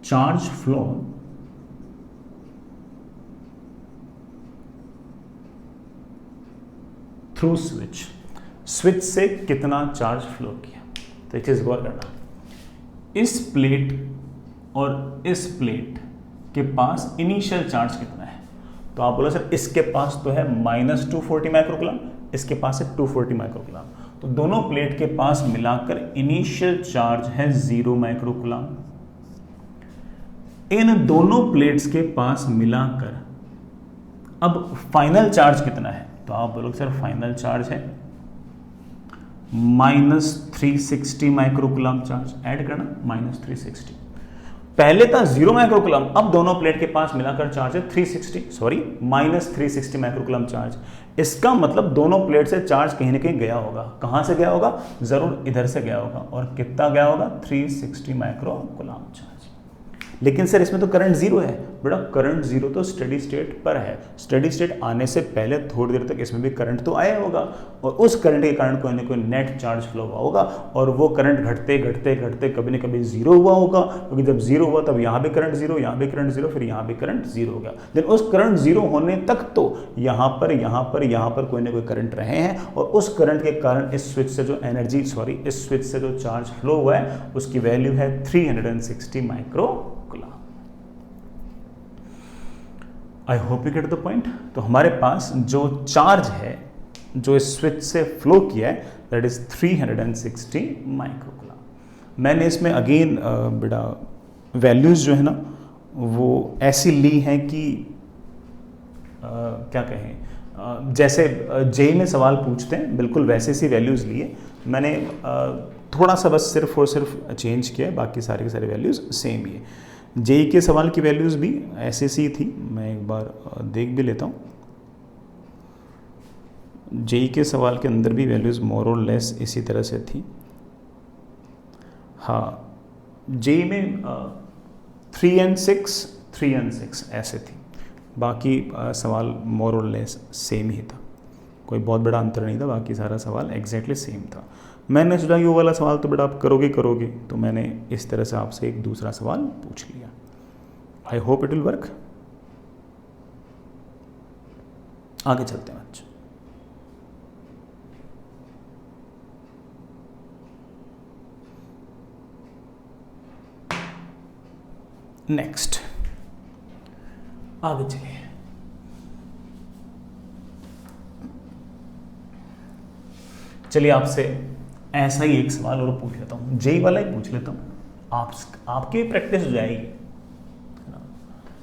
charge flow through switch, switch से कितना चार्ज फ्लो किया। तो एक चीज गौर करना, इस प्लेट और इस प्लेट के पास इनिशियल चार्ज कितना है? तो आप बोलो सर इसके पास तो है -240 माइक्रोकुलम, इसके पास है 240 माइक्रोकुलम, तो दोनों प्लेट के पास मिलाकर इनिशियल चार्ज है 0 माइक्रोकुलम। इन दोनों प्लेट्स के पास मिलाकर अब फाइनल चार्ज कितना है? तो आप बोलोगे सर फाइनल चार्ज है -360 माइक्रोकुलम चार्ज, ऐड करना -360। पहले था 0 माइक्रोकुलम, अब दोनों प्लेट के पास मिलाकर चार्ज है -360 माइक्रोकुलम चार्ज। इसका मतलब दोनों प्लेट से चार्ज कहीं ना कहीं गया होगा। कहां से गया होगा? जरूर इधर से गया होगा। और कितना गया होगा? 360 माइक्रोकुलम चार्ज। लेकिन सर इसमें तो करंट 0 है। बेटा करंट 0 तो स्टेडी स्टेट पर है, स्टेडी स्टेट आने से पहले थोड़ी देर तक इसमें भी करंट तो आया होगा और उस करंट के कारण कोई ना कोई नेट चार्ज फ्लो हुआ होगा और वो करंट घटते घटते घटते कभी ना कभी 0 हुआ होगा, क्योंकि जब 0 हुआ तब यहाँ भी करंट 0, यहाँ भी करंट 0, फिर यहाँ भी करंट 0 हो गया। देन उस करंट 0 होने तक तो यहाँ पर कोई ना कोई करंट रहे हैं और उस करंट के कारण इस स्विच से जो एनर्जी इस स्विच से जो चार्ज फ्लो हुआ है उसकी वैल्यू है 360 microcoulomb. I hope you get the point. तो हमारे पास जो चार्ज है जो इस स्विच से फ्लो किया है दैट इज 360 माइक्रोकुलम। मैंने इसमें अगेन बेटा वैल्यूज जो है ना वो ऐसी ली हैं कि क्या कहें, जैसे जेई में सवाल पूछते हैं बिल्कुल वैसे सी वैल्यूज लिए। मैंने थोड़ा सा बस सिर्फ और सिर्फ चेंज किया है, बाकी सारे के सारे वैल्यूज सेम ही है। जेई के सवाल की वैल्यूज भी ऐसे सी थी, मैं एक बार देख भी लेता हूँ। जेई के सवाल के अंदर भी वैल्यूज मोर और लेस इसी तरह से थी। हाँ, जेई में 3 and 6 ऐसे थी, बाकी सवाल मोर और लेस सेम ही था, कोई बहुत बड़ा अंतर नहीं था, बाकी सारा सवाल एग्जैक्टली सेम था। मैंने सोचा कि वो वाला सवाल तो बेटा आप करोगे, तो मैंने इस तरह से आपसे एक दूसरा सवाल पूछ लिया। I hope it will work. आगे चलते हैं बच्चों। नेक्स्ट आगे चलिए। चलिए आपसे ऐसा ही एक सवाल और पूछ लेता हूँ, जेई वाला ही पूछ लेता हूँ, आपकी प्रैक्टिस हो जाएगी है ना।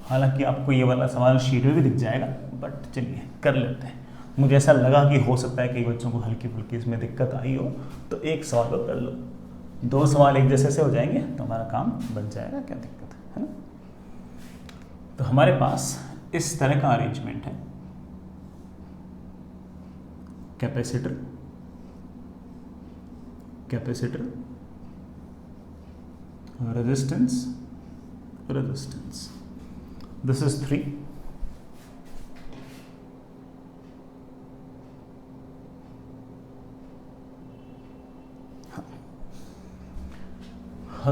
हालांकि आपको ये वाला सवाल शीट में भी दिख जाएगा, बट चलिए कर लेते हैं। मुझे ऐसा लगा कि हो सकता है कि बच्चों को हल्की फुल्की इसमें दिक्कत आई हो, तो एक सवाल को कर लो, 2 सवाल एक जैसे से हो जाएंगे तो हमारा काम बन जाएगा, क्या दिक्कत है ना। तो हमारे पास इस तरह का अरेंजमेंट है, capacitor, resistance, this is 3,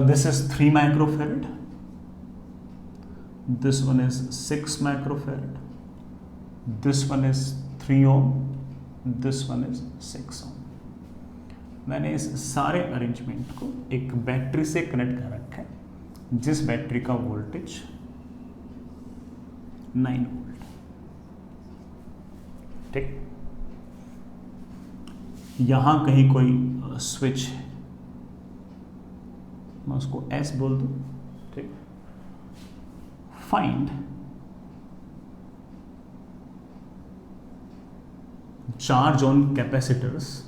this is 3 microfarad, this one is 6 microfarad, this one is 3 ohm, this one is 6 ohm। मैंने इस सारे अरेंजमेंट को एक बैटरी से कनेक्ट कर रखा है, जिस बैटरी का वोल्टेज 9 वोल्ट, ठीक। यहां कहीं कोई स्विच है, मैं उसको S बोल दूं, ठीक। Find charge on capacitors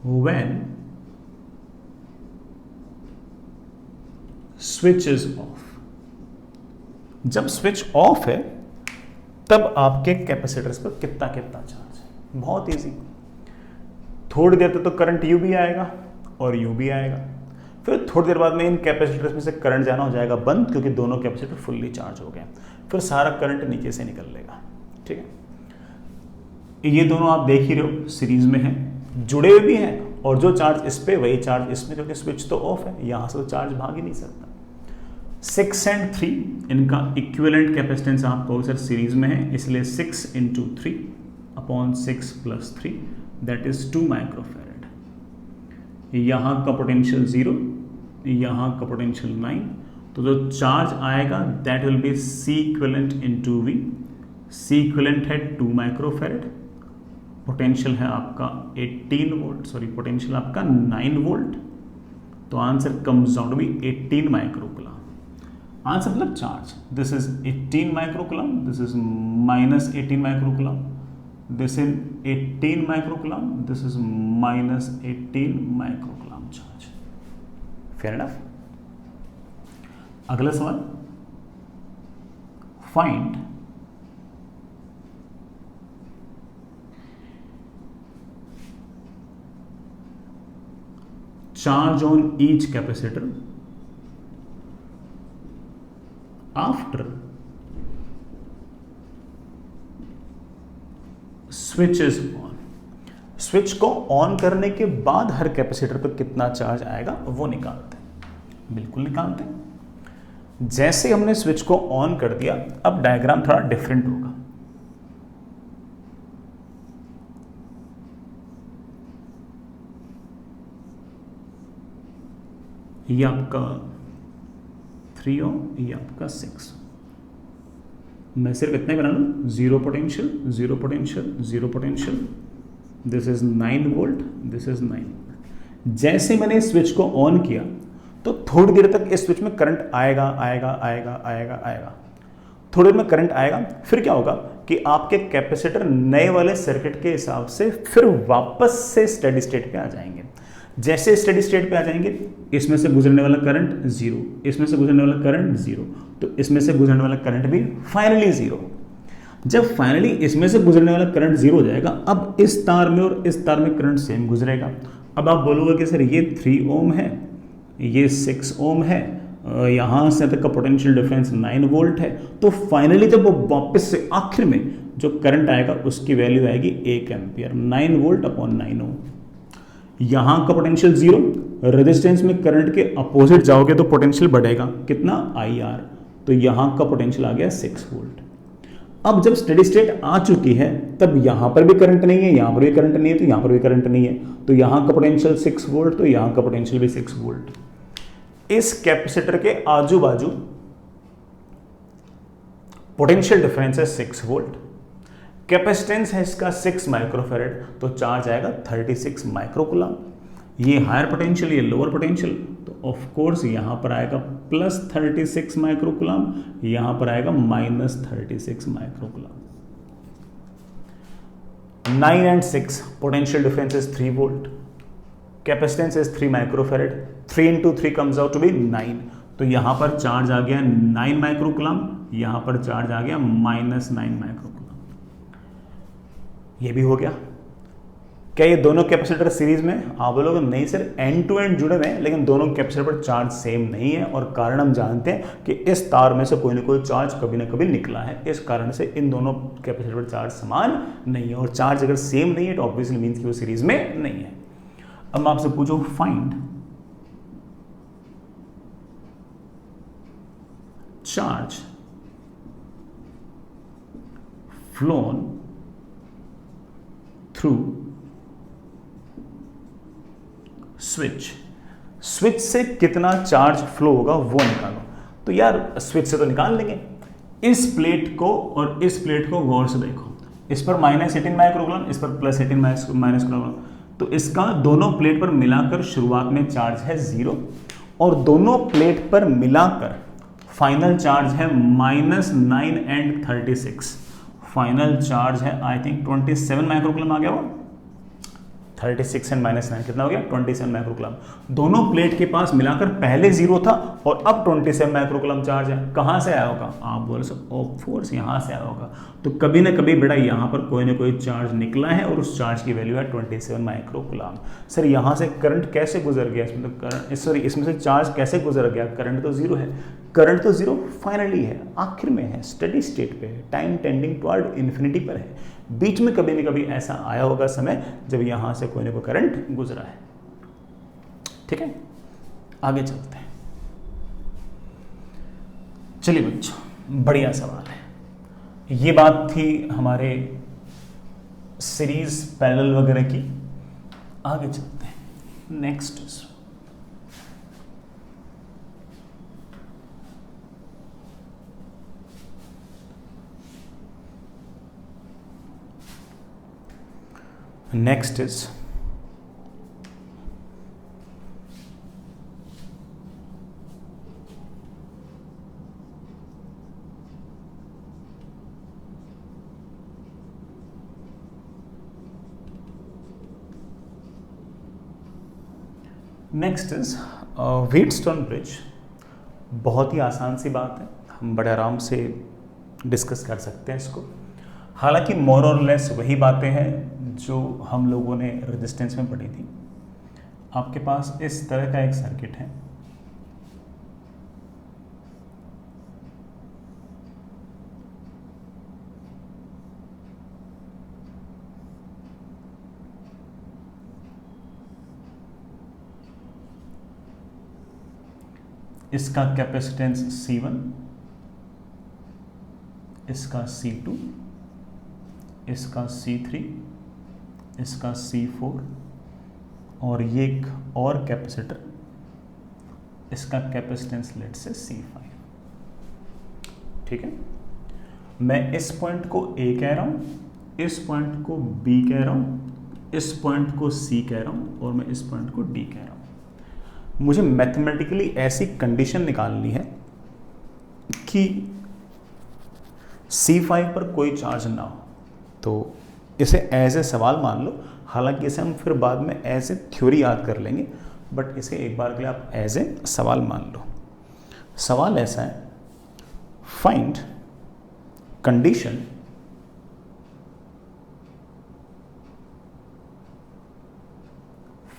when switch is off। जब स्विच ऑफ है तब आपके कैपेसिटर्स पर कितना चार्ज है। बहुत इजी, थोड़ी देर तक तो करंट यू भी आएगा और यू भी आएगा, फिर थोड़ी देर बाद में इन कैपेसिटर्स में से करंट जाना हो जाएगा बंद, क्योंकि दोनों कैपेसिटर फुल्ली चार्ज हो गए, फिर सारा करंट नीचे से निकल लेगा, ठीक है। ये दोनों आप देख ही रहे हो सीरीज में है, जुड़े हुए भी हैं, और जो चार्ज इस पे वही चार्ज इसमें, क्योंकि स्विच तो ऑफ है, यहां से तो चार्ज भाग ही नहीं सकता। 6 and 3 इनका इक्विवेलेंट कैपेसिटेंस आप कहो सर सीरीज में है, इसलिए 6 × 3 अपॉन 6 + 3 दैट इज 2 माइक्रोफैरड। यहां का पोटेंशियल 0, यहां का पोटेंशियल 9, तो जो चार्ज आएगा that will be C equivalent × V। C equivalent है 2 माइक्रोफैरड, पोटेंशियल है आपका 18 वोल्ट, सॉरी पोटेंशियल आपका 9 वोल्ट, तो answer comes out to be 18 microcoulomb. Answer मतलब charge, this is 18 microcoulomb, this is -18 microcoulomb, this is 18 microcoulomb, this is -18 microcoulomb charge. Fair enough. अगला सवाल, find charge on each capacitor after switch is on। Switch को on करने के बाद हर capacitor पर कितना charge आएगा वो निकालते हैं, बिल्कुल निकालते हैं। जैसे हमने स्विच को ऑन कर दिया, अब डायग्राम थोड़ा डिफरेंट होगा। ये आपका 3 ओम, ये आपका 6। मैं सिर्फ इतना ही बना लूँ, 0 potential, 0 potential, 0 potential, this is 9 volt, this is 9 volt. जैसे मैंने स्विच को ऑन किया तो थोड़ी देर तक इस स्विच में करंट आएगा आएगा आएगा आएगा आएगा, थोड़ी देर में करंट आएगा, फिर क्या होगा कि आपके कैपेसिटर नए वाले सर्किट के हिसाब से फिर वापस से स्टेडी स्टेट पे आ जाएंगे। जैसे स्टेडी स्टेट पे आ जाएंगे, इसमें से गुजरने वाला करंट 0, इसमें से गुजरने वाला करंट 0, तो इसमें से गुजरने वाला करंट भी फाइनली 0। जब फाइनली इसमें से गुजरने वाला करंट 0 हो जाएगा, अब इस तार में और इस तार में करंट सेम गुजरेगा। अब आप बोलोगे कि सर ये 3 ओम है, ये 6 ओम है, यहाँ से तक का पोटेंशियल डिफरेंस 9 वोल्ट है, तो फाइनली जब वो वापस से आखिर में जो करंट आएगा उसकी वैल्यू आएगी 1 एम्पियर, 9 वोल्ट अपॉन 9 ओम। यहाँ का पोटेंशियल 0, रेजिस्टेंस में करंट के अपोजिट जाओगे तो पोटेंशियल बढ़ेगा, कितना IR, तो यहाँ का पोटेंशियल आ गया 6 वोल्ट। अब जब स्टेडी स्टेट आ चुकी है तब यहाँ पर भी करंट नहीं है, यहाँ पर भी करंट नहीं है, तो यहाँ पर भी करंट नहीं है, तो यहाँ का पोटेंशियल 6 वोल्ट, तो यहाँ का पोटेंशियल भी 6 वोल्ट। इस कैपेसिटर के आजू बाजू पोटेंशियल डिफरेंस है 6 वोल्ट, कैपेसिटेंस है इसका 6 माइक्रोफेरेड, तो चार्ज आएगा 36 माइक्रोकुलम। ये हायर पोटेंशियल, ये लोअर पोटेंशियल, तो ऑफ कोर्स यहां पर आएगा प्लस 36 माइक्रोकुलम, यहां पर आएगा minus 36 microcoulomb. 9 and 6 potential difference is 3 volt, capacitance is 3 microfarad, 3 into 3 comes out to be 9, तो यहां पर चार्ज आ गया 9 माइक्रोकुलम, यहां पर चार्ज आ गया माइनस 9 माइक्रोकुलम। ये भी हो गया। क्या ये दोनों कैपेसिटर सीरीज में? आप बोलोगे नहीं सर, एंड टू एंड जुड़े हुए हैं, लेकिन दोनों कैपेसिटर पर चार्ज सेम नहीं है, और कारण हम जानते हैं कि इस तार में से कोई ना कोई चार्ज कभी ना कभी निकला है, इस कारण से इन दोनों कैपेसिटर पर चार्ज समान नहीं है, और चार्ज अगर सेम नहीं है तो ऑब्वियसली मीन्स कि वो सीरीज में नहीं है। अब मैं आपसे पूछूं, find charge phloem through switch से कितना चार्ज फ्लो होगा वो निकालो। तो यार स्विच से तो निकाल लेंगे। इस प्लेट को और इस प्लेट को गौर से देखो, इस पर -18 माइक्रोकुलम, इस पर +18 माइक्रोकुलम, तो इसका दोनों प्लेट पर मिलाकर शुरुआत में चार्ज है 0, और दोनों प्लेट पर मिलाकर फाइनल चार्ज है -9 and 36, फाइनल चार्ज है आई थिंक 27 माइक्रोकुलम आ गया वो, 36 एंड -9 कितना हो गया? 27 माइक्रोकुलम। दोनों प्लेट के पास मिलाकर पहले 0 था और अब 27 माइक्रोकुलम चार्ज है। कहां से आया होगा? आप बोल सकते ऑफ कोर्स यहां से आया होगा। तो कभी ना कभी बेटा यहां पर कोई ना कोई चार्ज निकला है और उस चार्ज की वैल्यू है 27 माइक्रोकुलम। सर यहां से करंट कैसे गुजर गया? इसमें तो करंट, सॉरी इसमें से चार्ज कैसे गुजर गया? करंट तो 0 है, करंट तो 0 फाइनली है, आखिर में है, स्टेडी स्टेट पे है, टाइम टेंडिंग टुवर्ड इन्फिनिटी पर है। बीच में कभी न कभी ऐसा आया होगा समय जब यहां से कोई ना कोई करंट गुजरा है। ठीक है, आगे चलते हैं। चलिए बच्चों, बढ़िया सवाल है। ये बात थी हमारे सीरीज पैरेलल वगैरह की। आगे चलते हैं। Next next is Wheatstone bridge. बहुत ही आसान सी बात है, हम बड़े आराम से डिस्कस कर सकते हैं इसको। हालांकि मोर और लेस वही बातें हैं जो हम लोगों ने रेजिस्टेंस में पढ़ी थी। आपके पास इस तरह का एक सर्किट है, इसका कैपेसिटेंस C1, इसका C2, इसका C3, इसका C4 और ये एक और कैपेसिटर, इसका कैपेसिटेंस लेट से C5। ठीक है, मैं इस पॉइंट को A कह रहा हूं, इस पॉइंट को B कह रहा हूं, इस पॉइंट को C कह रहा हूं और मैं इस पॉइंट को D कह रहा हूं। मुझे मैथमेटिकली ऐसी कंडीशन निकालनी है कि C5 पर कोई चार्ज ना हो। तो इसे एज ए सवाल मान लो, हालांकि इसे हम फिर बाद में एज ए थ्योरी याद कर लेंगे, बट इसे एक बार के लिए आप एज ए सवाल मान लो। सवाल ऐसा है, find condition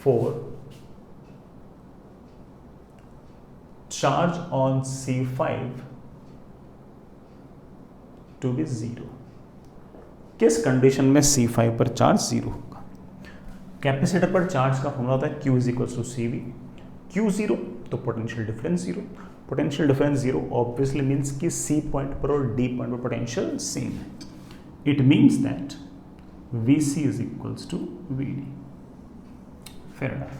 for charge on C5 to be 0। किस कंडीशन में C5 पर चार्ज 0 होगा? कैपेसिटर पर चार्ज का फॉर्मूला होता है Q = CV। Q 0 तो potential difference 0, potential difference 0 obviously means कि C पॉइंट पर और D पॉइंट पर पोटेंशियल सेम है। It means that VC = VD। Fair enough.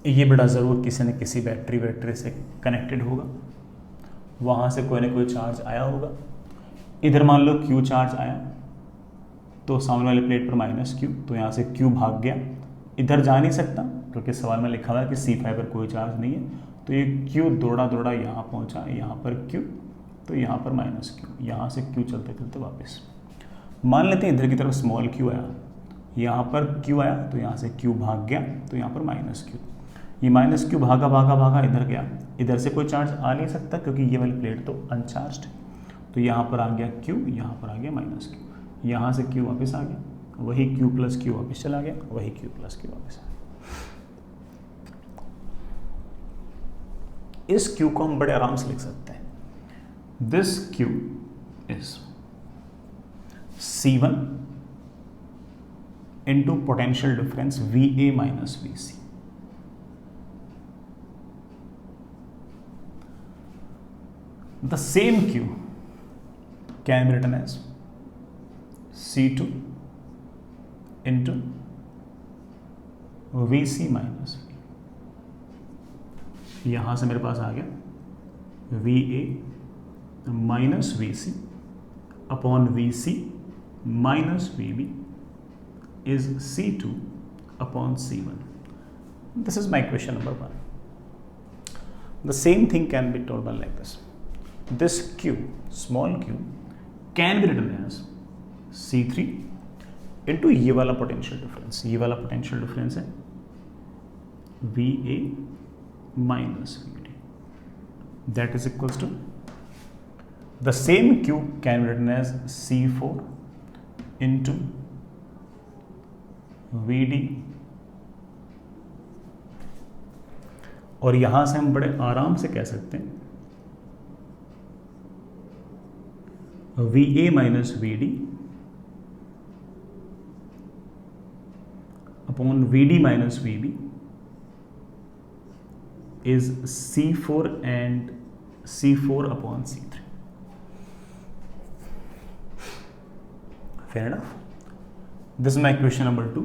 ये बेटा ज़रूर किसी न किसी बैटरी से कनेक्टेड होगा, वहाँ से कोई ना कोई चार्ज आया होगा। इधर मान लो Q चार्ज आया तो सामने वाले प्लेट पर -Q, तो यहाँ से Q भाग गया, इधर जा नहीं सकता क्योंकि सवाल में लिखा हुआ है कि C5 पर कोई चार्ज नहीं है, तो ये Q दौड़ा यहाँ पहुँचा, यहाँ पर Q, तो यहाँ पर -Q, यहाँ से Q चलते चलते वापस। मान लेते हैं इधर की तरफ स्मॉल q आया, यहाँ पर Q आया तो यहाँ से Q भाग गया, तो यहाँ पर -Q, ये -Q भागा इधर गया, इधर से कोई चार्ज आ नहीं सकता क्योंकि ये वाली प्लेट तो अनचार्ज्ड है, तो यहाँ पर आ गया Q, यहाँ पर आ गया -Q, यहाँ से Q वापस आ गया, वही Q + Q वापस चला गया, वही Q + Q वापस आ गया। इस Q को हम बड़े आराम से लिख सकते हैं, this Q is C1 into potential difference VA minus VC. The same Q can be written as C2 into VC minus V. यहाँ से मेरे पास आ गया VA minus VC upon VC minus VB is C2 upon C1. This is my equation number 1. The same thing can be told like this. This Q, small q, can be written as C3 into ये वाला potential difference. ये वाला potential difference है VA minus VD. That is equals to the same Q can be written as C4 into VD, और यहां से हम बड़े आराम से कह सकते हैं VA minus VD upon VD minus VB is C4 and C4 upon C3. Fair enough. This my question number 2।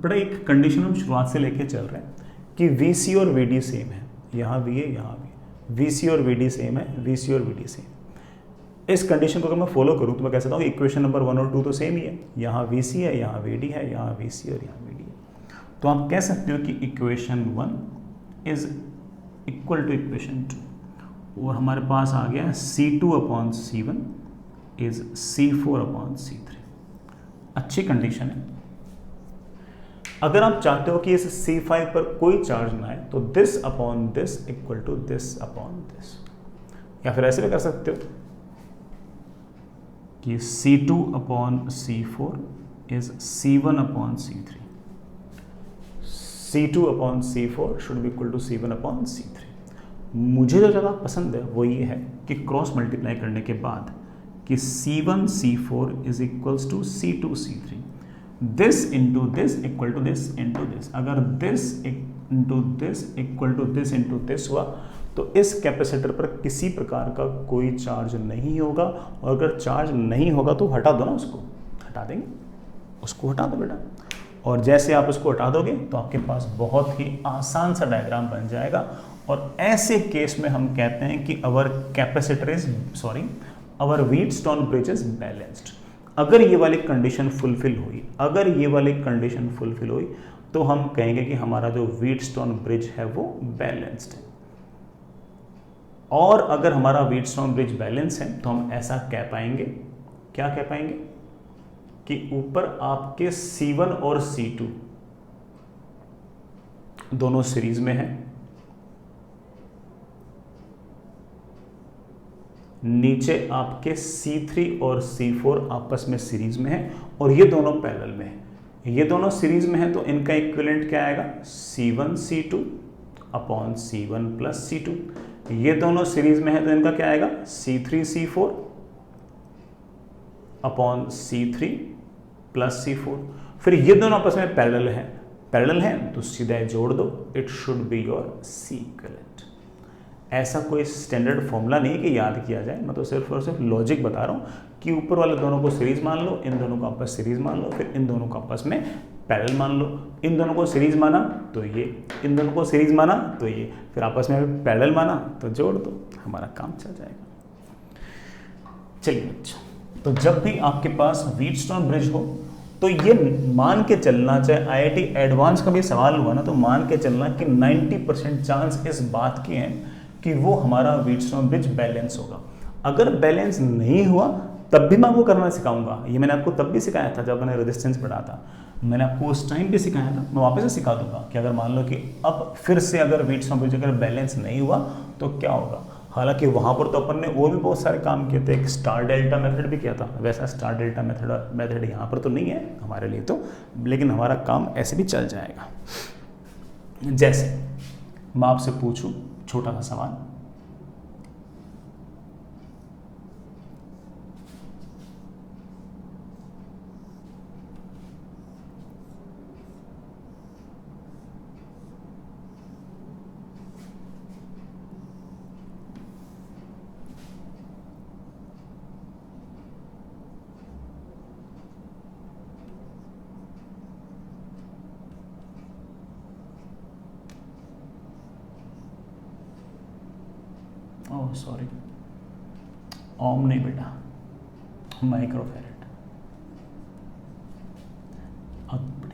बड़ा एक कंडीशन हम शुरुआत से लेके चल रहे हैं कि VC और VD सेम है, यहाँ VA यहाँ भी, VC और VD सेम है, VC और VD सेम। इस कंडीशन को अगर मैं फॉलो करूँ तो मैं कह सकता हूँ इक्वेशन नंबर 1 और 2 तो सेम ही है, यहाँ VC है, यहाँ VD है, यहाँ VC और यहाँ VD है। तो आप कह सकते हो कि equation 1 is equal to equation 2, और हमारे पास आ गया C2 upon C1 is C4 upon C3। अच्छी कंडीशन है। अगर आप चाहते हो कि इस C5 पर कोई चार्ज ना आए तो this upon this equal to this upon this, या फिर ऐसे भी कर सकते हो कि C2 upon C4 is C1 upon C3, C2 upon C4 should be equal to C1 upon C3। मुझे जो जगह पसंद है वो ये है कि क्रॉस मल्टीप्लाई करने के बाद कि C1 C4 is equals to C2 C3, this into this equal to this into this. अगर this into this equal to this into this हुआ तो इस कैपेसिटर पर किसी प्रकार का कोई चार्ज नहीं होगा, और अगर चार्ज नहीं होगा तो हटा दो ना, उसको हटा देंगे, उसको हटा दो बेटा। और जैसे आप उसको हटा दोगे तो आपके पास बहुत ही आसान सा डायग्राम बन जाएगा, और ऐसे केस में हम कहते हैं कि our capacitor is our Wheatstone bridge is balanced. अगर ये वाली कंडीशन फुलफिल हुई, अगर ये वाली कंडीशन फुलफिल हुई तो हम कहेंगे कि हमारा जो व्हीटस्टोन ब्रिज है वो बैलेंस्ड है। और अगर हमारा व्हीटस्टोन ब्रिज बैलेंस है तो हम ऐसा कह पाएंगे, क्या कह पाएंगे कि ऊपर आपके C1 और C2 दोनों सीरीज में है, नीचे आपके C3 और C4 आपस में सीरीज में है, और ये दोनों पैरेलल में है। ये दोनों सीरीज में है तो इनका इक्विवेलेंट क्या आएगा, C1 C2 upon C1 plus C2। ये दोनों सीरीज में है तो इनका क्या आएगा, C3 C4 upon C3 plus C4। फिर ये दोनों आपस में पैरेलल है तो सीधा जोड़ दो, it should be your C equivalent. ऐसा कोई स्टैंडर्ड फॉर्मूला नहीं है कि याद किया जाए, मैं तो सिर्फ और सिर्फ लॉजिक बता रहा हूँ कि ऊपर वाले दोनों को सीरीज मान लो, इन दोनों को आपस सीरीज मान लो, फिर इन दोनों को आपस में पैरेलल मान लो, इन दोनों को सीरीज माना तो ये, इन दोनों को सीरीज माना तो ये, फिर आपस में पैरेलल माना तो जोड़ दो, हमारा काम चल जाएगा। चलिए बच्चों, तो जब भी आपके पास व्हीटस्टोन ब्रिज हो तो ये मान के चलना, चाहे आईआईटी एडवांस का भी सवाल हुआ ना, तो मान के चलना कि 90% चांस इस बात के हैं कि वो हमारा व्हीटस्टोन ब्रिज बैलेंस होगा। अगर बैलेंस नहीं हुआ तब भी मैं आपको करना सिखाऊंगा, ये मैंने आपको तब भी सिखाया था जब मैंने रेजिस्टेंस पढ़ा था, मैंने आपको उस टाइम भी सिखाया था, मैं वापस से सिखा दूंगा कि अगर मान लो कि अब फिर से अगर व्हीटस्टोन ब्रिज अगर बैलेंस नहीं हुआ तो क्या होगा। हालांकि वहाँ पर तो अपन ने और भी बहुत सारे काम किए थे, एक स्टार डेल्टा मेथड भी किया था, वैसा स्टार डेल्टा मेथड यहाँ पर तो नहीं है हमारे लिए तो, लेकिन हमारा काम ऐसे भी चल जाएगा। जैसे मैं आपसे पूछूं छोटा सा सवाल, ओह सॉरी, ओम नहीं बेटा, माइक्रोफैरेड। अब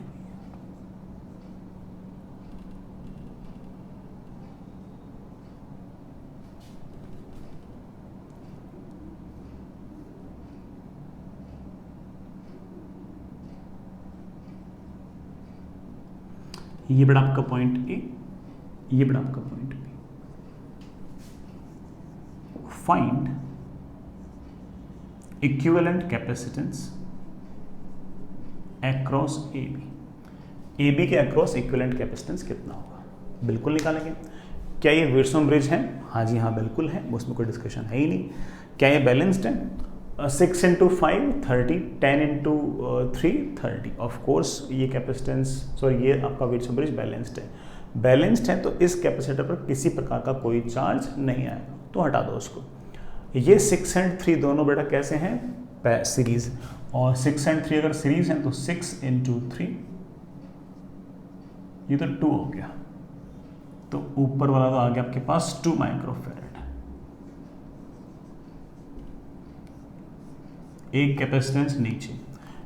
ये बड़ा आपका पॉइंट ए, ये बड़ा आपका point B. Find equivalent capacitance across A B के अक्रॉस इक्विवेलेंट कैपेसिटेंस कितना होगा, बिल्कुल निकालेंगे। क्या ये व्हीटस्टोन ब्रिज है? हाँ जी हाँ बिल्कुल है, उसमें कोई डिस्कशन है ही नहीं। क्या ये बैलेंस्ड है? 6 × 5 30, 10 × 3 30। ऑफ कोर्स ये कैपेसिटेंस, सॉरी ये आपका व्हीटस्टोन ब्रिज बैलेंस्ड है। बैलेंस्ड है तो इस कैपेसिटर पर किसी प्रकार का कोई चार्ज नहीं आएगा, तो हटा दो उसको। ये 6 और 3 दोनों बेटा कैसे हैं? सीरीज, और 6 और 3 अगर सीरीज हैं तो 6 × 3, ये तो 2 हो गया, तो ऊपर वाला तो आ गया आपके पास 2 माइक्रोफैरेड। एक कैपेसिटेंस नीचे,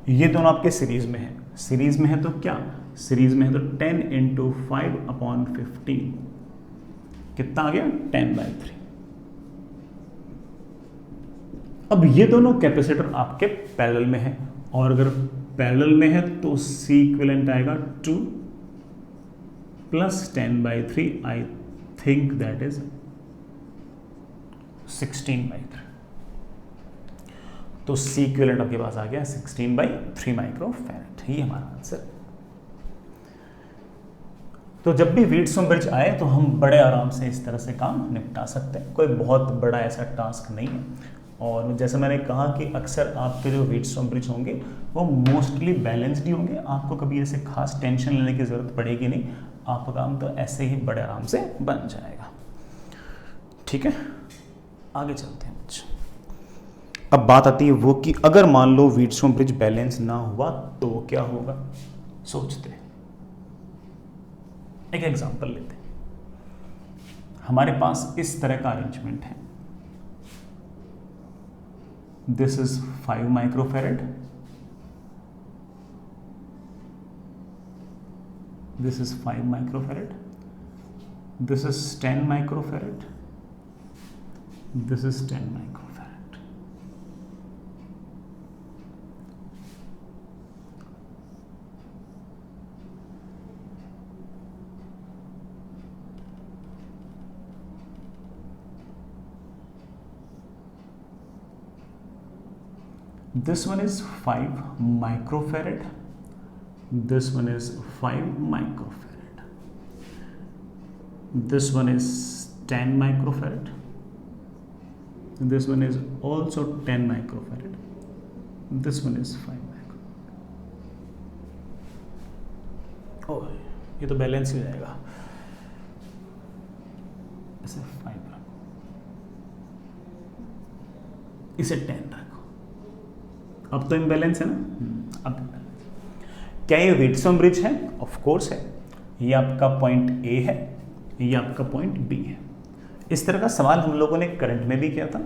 ये दोनों आपके सीरीज में है। सीरीज में है तो क्या? सीरीज में है तो 10 × 5/15 कितना आ गया? 10/3। अब ये दोनों कैपेसिटर आपके पैरेलल में है, और अगर पैरेलल में है तो C इक्विवेलेंट आएगा 2 + 10/3, आई थिंक दैट इज 16/3। तो C इक्विवेलेंट आपके पास आ गया 16/3 माइक्रोफैरेड, ये हमारा आंसर। तो जब भी व्हीटस्टोन ब्रिज आए तो हम बड़े आराम से इस तरह से काम निपटा सकते हैं, कोई बहुत बड़ा ऐसा टास्क नहीं है। और जैसे मैंने कहा कि अक्सर आपके जो व्हीटस्टोन ब्रिज होंगे वो मोस्टली बैलेंस्ड ही होंगे, आपको कभी ऐसे खास टेंशन लेने की ज़रूरत पड़ेगी नहीं, आपका काम तो ऐसे ही बड़े आराम से बन जाएगा। ठीक है, आगे चलते हैं बच्चों। अब बात आती है वो कि अगर मान लो व्हीटस्टोन ब्रिज बैलेंस ना हुआ तो क्या होगा, सोचते हैं। एक एग्जांपल लेते हैं, हमारे पास इस तरह का अरेंजमेंट है। This is 5 microfarad. This is 5 microfarad. This is 10 microfarad. This is 10 microfarad. This one is 5 microfarad. This one is 5 microfarad. This one is 10 microfarad. This one is also 10 microfarad. This one is 5 microfarad. Oh, ये तो balance ही हो जाएगा, इसे 5 रखो, इसे 10 रखो। अब तो इम्बैलेंस है ना, अब क्या ये व्हीटस्टोन ब्रिज है? ऑफ कोर्स है। ये आपका पॉइंट ए है, ये आपका पॉइंट बी है। इस तरह का सवाल हम लोगों ने करंट में भी किया था।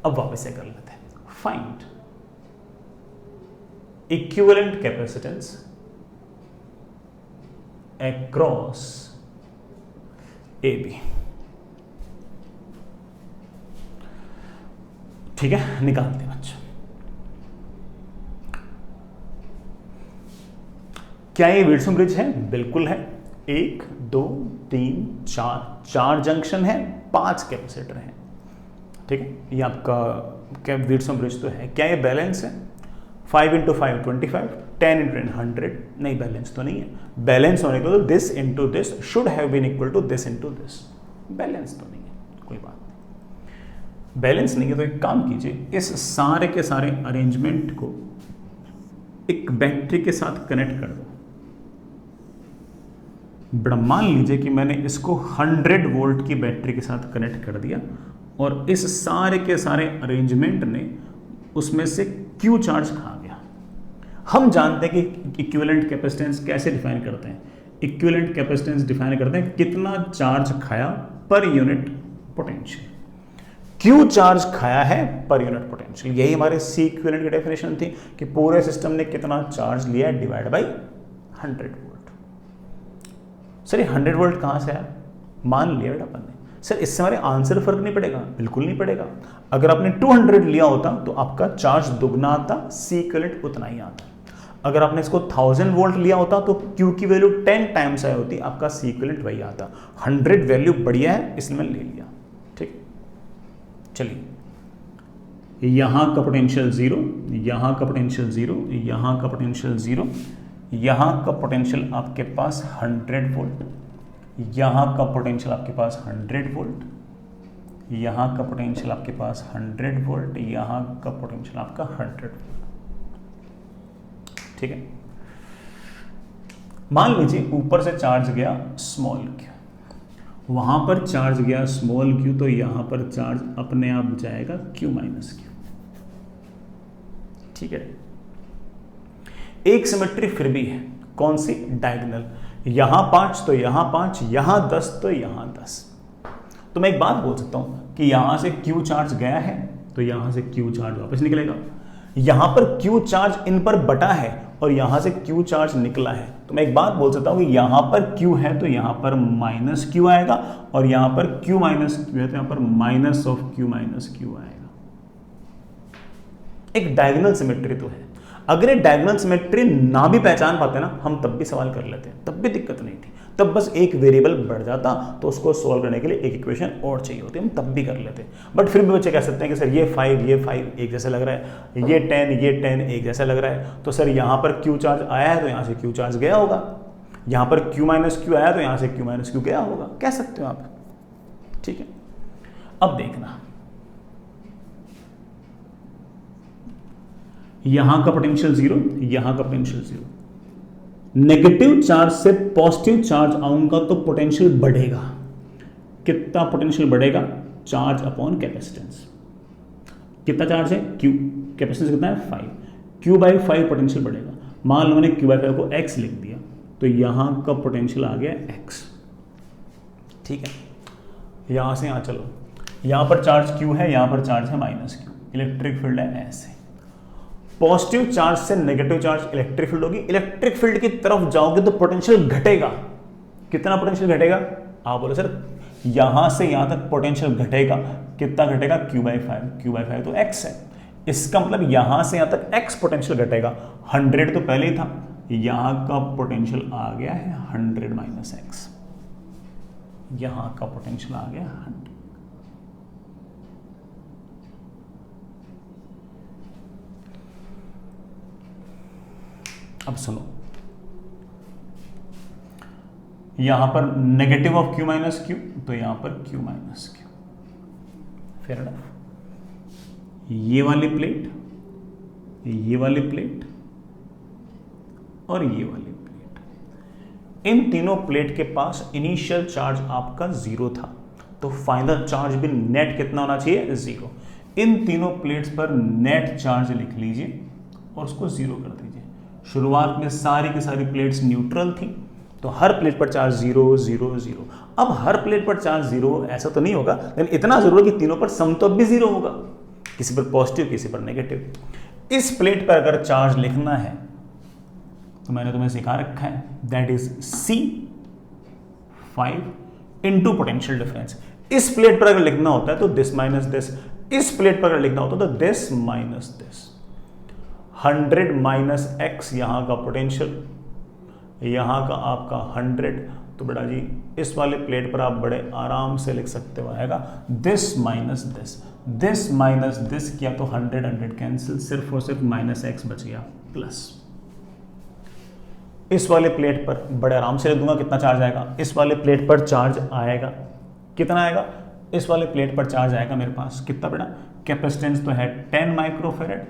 अब वापस से कर लेते हैं। Find equivalent capacitance across A B. ठीक है, निकालते हैं बच्चों। क्या ये व्हीटस्टोन ब्रिज है? बिल्कुल है। 1 2 3 4 जंक्शन है, 5 कैपेसिटर हैं। ठीक है, ये आपका क्या व्हीटस्टोन ब्रिज तो है। क्या ये बैलेंस है? 5 × 5 25, 10 × 10 100। नहीं, बैलेंस तो नहीं है। बैलेंस होने के लिए this into this should have been equal to this into this. Balance तो नहीं है, कोई बात नहीं। बैलेंस नहीं है तो एक काम कीजिए, इस सारे के सारे अरेंजमेंट को एक बैटरी के साथ कनेक्ट कर दो। बड़ा मान लीजिए कि मैंने इसको 100 वोल्ट की बैटरी के साथ कनेक्ट कर दिया और इस सारे के सारे अरेंजमेंट ने उसमें से क्यू चार्ज खा गया। हम जानते हैं कि इक्विवेलेंट कैपेसिटेंस कैसे डिफाइन करते हैं। इक्विवेलेंट कैपेसिटेंस डिफाइन करते हैं कितना चार्ज खाया per unit potential. Q charge खाया है पर यूनिट पोटेंशियल। यही हमारे सी इक्विवेलेंट की डेफिनेशन थी कि पूरे सिस्टम ने कितना चार्ज लिया डिवाइड बाई 100 वोल्ट। सर ये 100 वोल्ट कहाँ से आया? मान लिया बेटा अपन ने। सर इससे हमारे आंसर फर्क नहीं पड़ेगा? बिल्कुल नहीं पड़ेगा। अगर आपने 200 लिया होता तो आपका चार्ज दुगना आता, सी इक्विवेलेंट उतना ही आता। अगर आपने इसको 1000 वोल्ट लिया होता तो क्यू की वैल्यू 10 टाइम्स आई होती, आपका सी इक्विवेलेंट वही आता। 100 वैल्यू बढ़िया है इसलिए मैंने ले लिया। ठीक, चलिए यहां का पोटेंशियल 0, यहां का पोटेंशियल 0, यहां का पोटेंशियल 0, यहां का पोटेंशियल आपके पास 100 वोल्ट, यहां का पोटेंशियल आपके पास 100 वोल्ट, यहां का पोटेंशियल आपके पास 100 वोल्ट, यहां का पोटेंशियल आपका 100 वोल्ट। ठीक है, मान लीजिए ऊपर से चार्ज गया स्मॉल क्यू, वहां पर चार्ज गया स्मॉल क्यू, तो यहां पर चार्ज अपने आप जाएगा क्यू माइनस क्यू। ठीक है, एक सिमेट्री फिर भी है। कौन सी? डायगोनल। यहां 5 तो यहां 5, यहां 10 तो यहां 10। तो मैं एक बात बोल सकता हूं कि यहां से क्यू चार्ज गया है तो यहां से क्यू चार्ज वापस निकलेगा। यहां पर क्यू चार्ज इन पर बटा है और यहां से क्यू चार्ज निकला है, तो मैं एक बात बोल सकता हूं कि यहां पर क्यू है तो यहां पर माइनस क्यू आएगा, और यहां पर क्यू माइनस क्यू है तो यहां पर minus of Q minus Q आएगा। एक डायगोनल सिमेट्री तो है। अगर ये डायगोनल सिमेट्री ना भी पहचान पाते ना हम, तब भी सवाल कर लेते हैं, तब भी दिक्कत नहीं थी। तब बस एक वेरिएबल बढ़ जाता तो उसको सोल्व करने के लिए एक इक्वेशन और चाहिए होती, हम तब भी कर लेते। बट फिर भी बच्चे कह सकते हैं कि सर ये 5 एक जैसा लग रहा है, ये 10 एक जैसा लग रहा है, तो सर यहाँ पर क्यू चार्ज आया है तो यहाँ से क्यू चार्ज गया होगा, यहाँ पर क्यू माइनस क्यू आया तो यहाँ से क्यू माइनस क्यू गया होगा, कह सकते हो आप। ठीक है, अब देखना यहां का पोटेंशियल 0, यहां का पोटेंशियल 0। नेगेटिव चार्ज से पॉजिटिव चार्ज आऊंगा तो पोटेंशियल बढ़ेगा। कितना पोटेंशियल बढ़ेगा? Charge upon capacitance. कितना चार्ज है? क्यू। कैपेसिटेंस कितना है? 5। क्यू बाई 5 पोटेंशियल बढ़ेगा। मान लो मैंने क्यू बाई 5 को एक्स लिख दिया तो यहां का पोटेंशियल आ गया एक्स। ठीक है, यहां से यहां चलो, यहां पर चार्ज क्यू है, यहां पर चार्ज है माइनस क्यू, इलेक्ट्रिक फील्ड है ऐसे। पॉजिटिव चार्ज से नेगेटिव चार्ज इलेक्ट्रिक फील्ड होगी, इलेक्ट्रिक फील्ड की तरफ जाओगे तो पोटेंशियल घटेगा। कितना पोटेंशियल घटेगा? आप बोले सर यहां से यहां तक पोटेंशियल घटेगा, कितना घटेगा? Q by 5। क्यू बाई 5 तो एक्स है, इसका मतलब यहां से यहां तक एक्स पोटेंशियल घटेगा। 100 तो पहले ही था, यहां का पोटेंशियल आ गया है 100 माइनस एक्स, यहां का पोटेंशियल आ गया 100। अब सुनो, यहां पर negative of Q minus Q तो यहां पर Q minus Q. Fair enough. ये वाली प्लेट, ये वाली प्लेट और ये वाली प्लेट, इन तीनों प्लेट के पास इनिशियल चार्ज आपका 0 था, तो फाइनल चार्ज भी नेट कितना होना चाहिए? 0। इन तीनों प्लेट्स पर नेट चार्ज लिख लीजिए और उसको 0 कर दीजिए। शुरुआत में सारी की सारी प्लेट्स न्यूट्रल थी, तो हर प्लेट पर चार्ज 0 0 0। अब हर प्लेट पर चार्ज 0 ऐसा तो नहीं होगा, लेकिन इतना जरूर है कि तीनों पर समतुल्य भी 0 होगा, किसी पर पॉजिटिव किसी पर नेगेटिव। इस प्लेट पर अगर चार्ज लिखना है तो मैंने तुम्हें सिखा रखा है, that is C5 into potential difference. इस प्लेट पर अगर लिखना होता है तो दिस माइनस दिस, इस प्लेट पर अगर लिखना होता है तो this minus this. 100 minus x यहां का पोटेंशियल, यहां का आपका 100, तो बेटा जी इस वाले प्लेट पर आप बड़े आराम से लिख सकते हो, आएगा this minus this, this minus this किया तो 100 100 कैंसिल, सिर्फ और सिर्फ माइनस x बच गया प्लस। इस वाले प्लेट पर बड़े आराम से लिख दूंगा कितना चार्ज आएगा, इस वाले प्लेट पर चार्ज आएगा कितना आएगा, इस वाले प्लेट पर चार्ज आएगा मेरे पास कितना बेटा, कैपेसिटेंस तो है 10 माइक्रोफेरेड,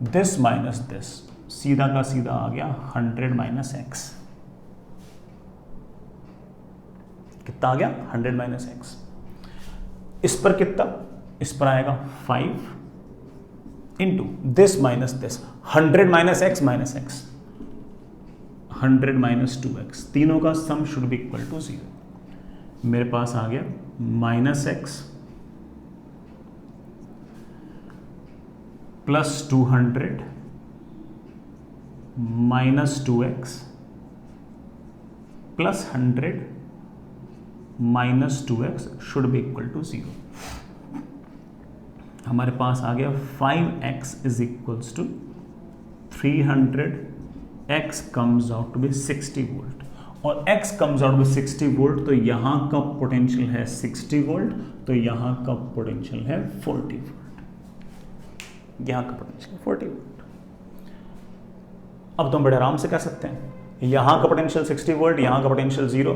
दिस माइनस दिस, सीधा का सीधा आ गया 100 माइनस एक्स, कितना आ गया 100 माइनस एक्स। इस पर कितना, इस पर आएगा 5 into this minus this, 100 minus x minus x, 100 minus 2x, तीनों का sum should be equal to 0। मेरे पास आ गया minus x plus 200 minus 2x plus 100 minus 2x should be equal to 0। हमारे पास आ गया 5x is equals to 300, x comes out to be 60 volt, और x comes out to be 60 volt, तो यहां का पोटेंशियल है 60 वोल्ट, तो यहां का पोटेंशियल है 40 वोल्ट, यहां का पोटेंशियल 40 वोल्ट। अब तुम बड़े आराम से कह सकते हैं, यहां का पोटेंशियल 60 वोल्ट, यहां का पोटेंशियल 0,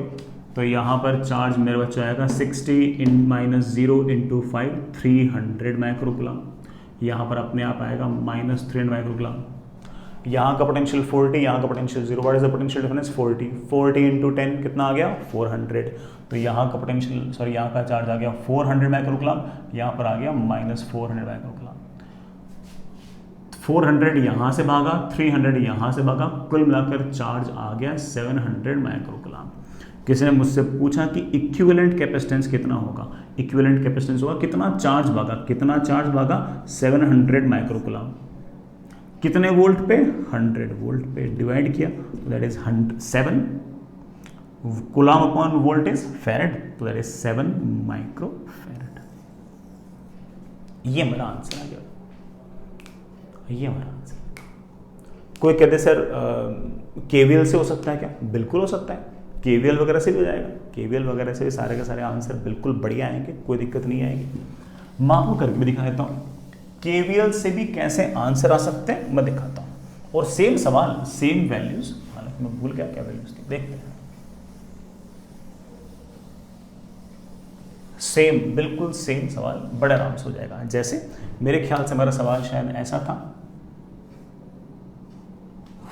तो यहां पर चार्ज मेरे बच्चा आएगा 60 इन माइनस 0 इंटू 5 300 माइक्रोकुलम, यहां पर अपने आप आएगा माइनस 300 माइक्रोकुलम। यहाँ का पोटेंशियल 40, यहाँ का potential 0, what is the potential difference 40, 40 into 10 कितना आ गया 400, तो यहाँ का पोटेंशियल सॉरी यहाँ का चार्ज आ गया 400 माइक्रोकुलम, यहाँ पर आ गया माइनस 400 माइक्रोकुलम। 400 यहाँ से भागा, 300 यहाँ से भागा, कुल मिलाकर चार्ज आ गया 700 माइक्रोकुलम। किसी ने मुझसे पूछा कि इक्विवेलेंट कैपेसिटेंस कितना होगा, इक्विवेलेंट कैपेसिटेंस होगा कितना चार्ज भागा, कितना चार्ज भागा 700 माइक्रोकुलम, कितने वोल्ट पे 100 वोल्ट पे डिवाइड किया, तो that is 7 coulomb upon volt is farad, तो दैट इज 7 माइक्रो फेरेड। ये मेरा आंसर आ गया, ये हमारा आंसर। कोई कहते सर केवीएल से हो सकता है क्या, बिल्कुल हो सकता है, केवीएल वगैरह से भी हो जाएगा, केवीएल वगैरह से भी सारे के सारे आंसर बिल्कुल बढ़िया आएंगे, कोई दिक्कत नहीं आएगी। मैं आपको करके भी दिखा देता हूँ केवीएल से भी कैसे आंसर आ सकते हैं, मैं दिखाता हूं। और सेम सवाल सेम वैल्यूज, हालांकि मैं भूल गया क्या वैल्यूज थी, देखते हैं। सेम बिल्कुल सेम सवाल बड़े आराम से हो जाएगा। जैसे मेरे ख्याल से मेरा सवाल शायद ऐसा था,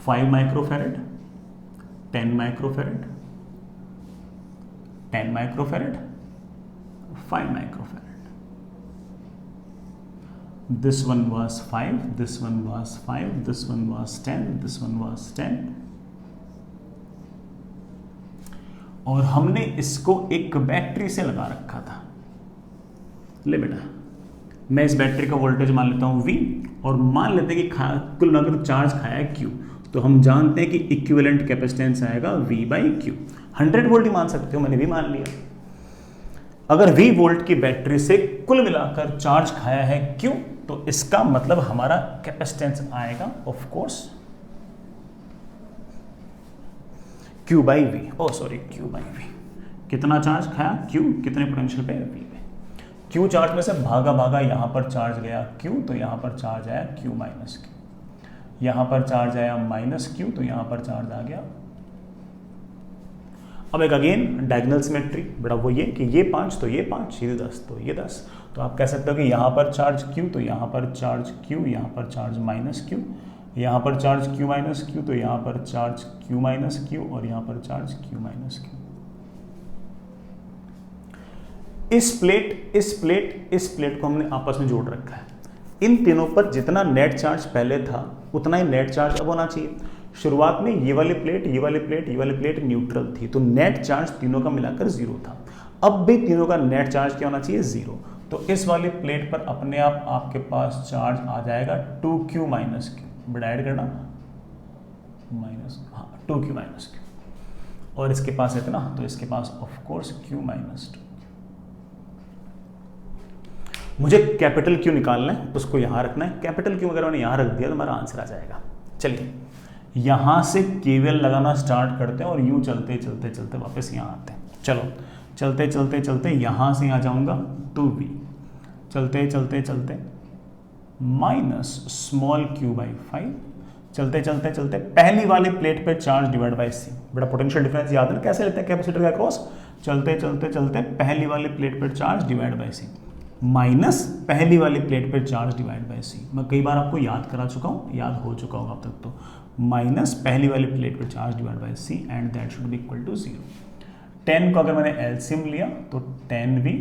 5 microfarad 10 microfarad 10 microfarad 5 microfarad, this one was 5, this one was 5, this one was 10, this one was 10, और हमने इसको एक बैटरी से लगा रखा था। ले बेटा, मैं इस बैटरी का वोल्टेज मान लेता हूं V, और मान लेते हैं कि कुल अगर चार्ज खाया है Q, तो हम जानते हैं कि इक्विवेलेंट कैपेसिटेंस आएगा V बाई Q। 100 वोल्ट ही मान सकते हो, मैंने भी मान लिया। अगर V वोल्ट की बैटरी से कुल मिलाकर चार्ज खाया है Q, तो इसका मतलब हमारा कैपेसिटेंस आएगा of course Q by V, Q by V। कितना चार्ज खाया Q, कितने पोटेंशियल पे V पे। Q चार्ज में से भागा भागा यहां पर चार्ज गया Q, तो यहां पर चार्ज आया Q माइनस Q, यहां पर चार्ज आया माइनस Q, तो यहां पर चार्ज आ गया। अब एक अगेन डायगोनल सिमेट्री, बड़ा वो ये कि ये 5 तो ये 5, ये 10 तो ये 10, तो आप कह सकते हो कि यहाँ पर चार्ज Q, तो यहाँ पर चार्ज Q, यहाँ पर चार्ज माइनस Q, यहाँ पर चार्ज Q माइनस Q, तो यहाँ पर चार्ज Q माइनस Q, और यहाँ पर चार्ज Q माइनस Q। इस प्लेट को हमने आपस में जोड़ रखा है। इन तीनों पर जितना नेट चार्ज पहले था उतना ही नेट चार्ज अब होना चाहिए। शुरुआत में ये वाली प्लेट, ये वाली प्लेट, ये वाली प्लेट न्यूट्रल थी, तो नेट चार्ज तीनों का मिलाकर 0 था। अब भी तीनों का नेट चार्ज क्या होना चाहिए? 0। तो इस वाली प्लेट पर अपने आप आपके पास चार्ज आ जाएगा 2q माइनस क्यू, बड़ा ऐड करना माइनस, हाँ 2q माइनस क्यू, और इसके पास इतना, तो इसके पास ऑफ कोर्स q माइनस 2। मुझे कैपिटल क्यू निकालना है, उसको यहां रखना है। कैपिटल क्यू अगर मैंने यहां रख दिया तो हमारा आंसर आ जाएगा। चलिए यहां से केवीएल लगाना स्टार्ट करते हैं और यूं चलते चलते चलते वापस यहां आते हैं। चलो चलते चलते चलते यहां से यहां जाऊंगा 2v, चलते चलते चलते माइनस स्मॉल q बाई 5, चलते चलते चलते पहली वाली प्लेट पे चार्ज डिवाइड बाई सी। बड़ा पोटेंशियल डिफरेंस याद है ना कैसे लेते हैं कैपेसिटर का क्रॉस? चलते चलते चलते पहली वाली प्लेट पर charge divide by C minus पहली वाली प्लेट पर चार्ज डिवाइड बाई सी। मैं कई बार आपको याद करा चुका हूँ, याद हो चुका होगा अब तक तो। माइनस पहली वाली प्लेट पर charge divide by C and that should be equal to 0। 10 को अगर मैंने एलसीएम लिया तो 10v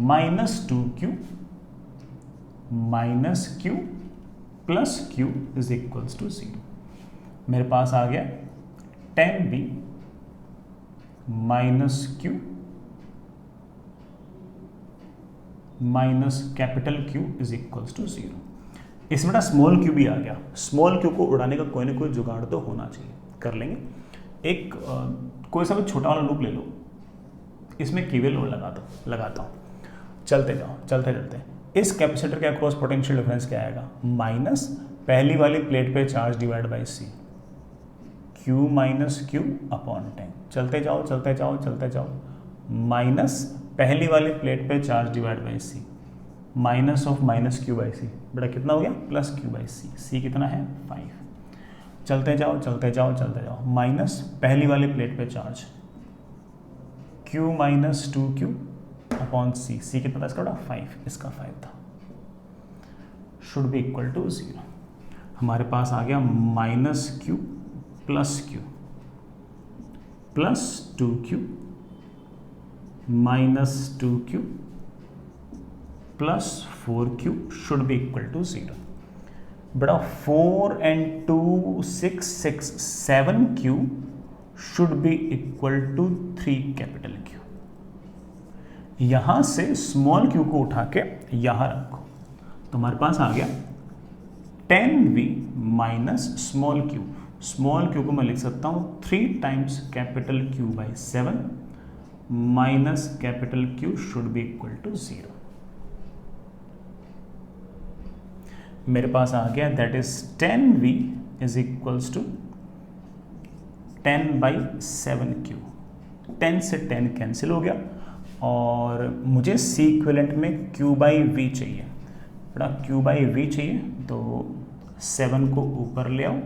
minus 2q minus q plus q is equals to 0। मेरे पास आ गया 10v minus q minus capital Q is equals to 0। इसमें ना स्मॉल q भी आ गया। स्मॉल q को उड़ाने का कोई ना कोई जुगाड़ तो होना चाहिए, कर लेंगे। एक कोई सा भी छोटा वाला लूप ले लो, इसमें केवीएल लोड लगाता हूँ, चलते जाओ चलते चलते। इस कैपेसिटर के अक्रॉस पोटेंशियल डिफरेंस क्या आएगा? माइनस पहली वाली प्लेट पे charge divide by C, q minus q upon 10। चलते जाओ चलते जाओ चलते जाओ, माइनस पहली वाली प्लेट पे charge divide by C, minus of minus Q by C, बड़ा कितना हो गया? Plus Q by C. C कितना है? 5। चलते जाओ चलते जाओ चलते जाओ, माइनस पहली वाली प्लेट पे charge q minus 2q upon C. C कितना था इसका? बड़ा 5, इसका 5 था। Should be equal to 0। हमारे पास आ गया minus q plus q plus 2q minus 2q plus 4q should be equal to 0। बड़ा 4 and 2 6 6 7q should be equal to 3 capital Q। यहां से स्मॉल q को उठा के यहां रखो तो हमारे पास आ गया 10v minus small q। Small q को मैं लिख सकता हूं 3 times capital Q by 7 minus capital Q should be equal to 0। मेरे पास आ गया that is 10v is equals to 10 by 7q। 10 से 10 कैंसिल हो गया और मुझे सी इक्विवेलेंट में q बाई वी चाहिए। बड़ा q बाई वी चाहिए तो 7 को ऊपर ले आओ,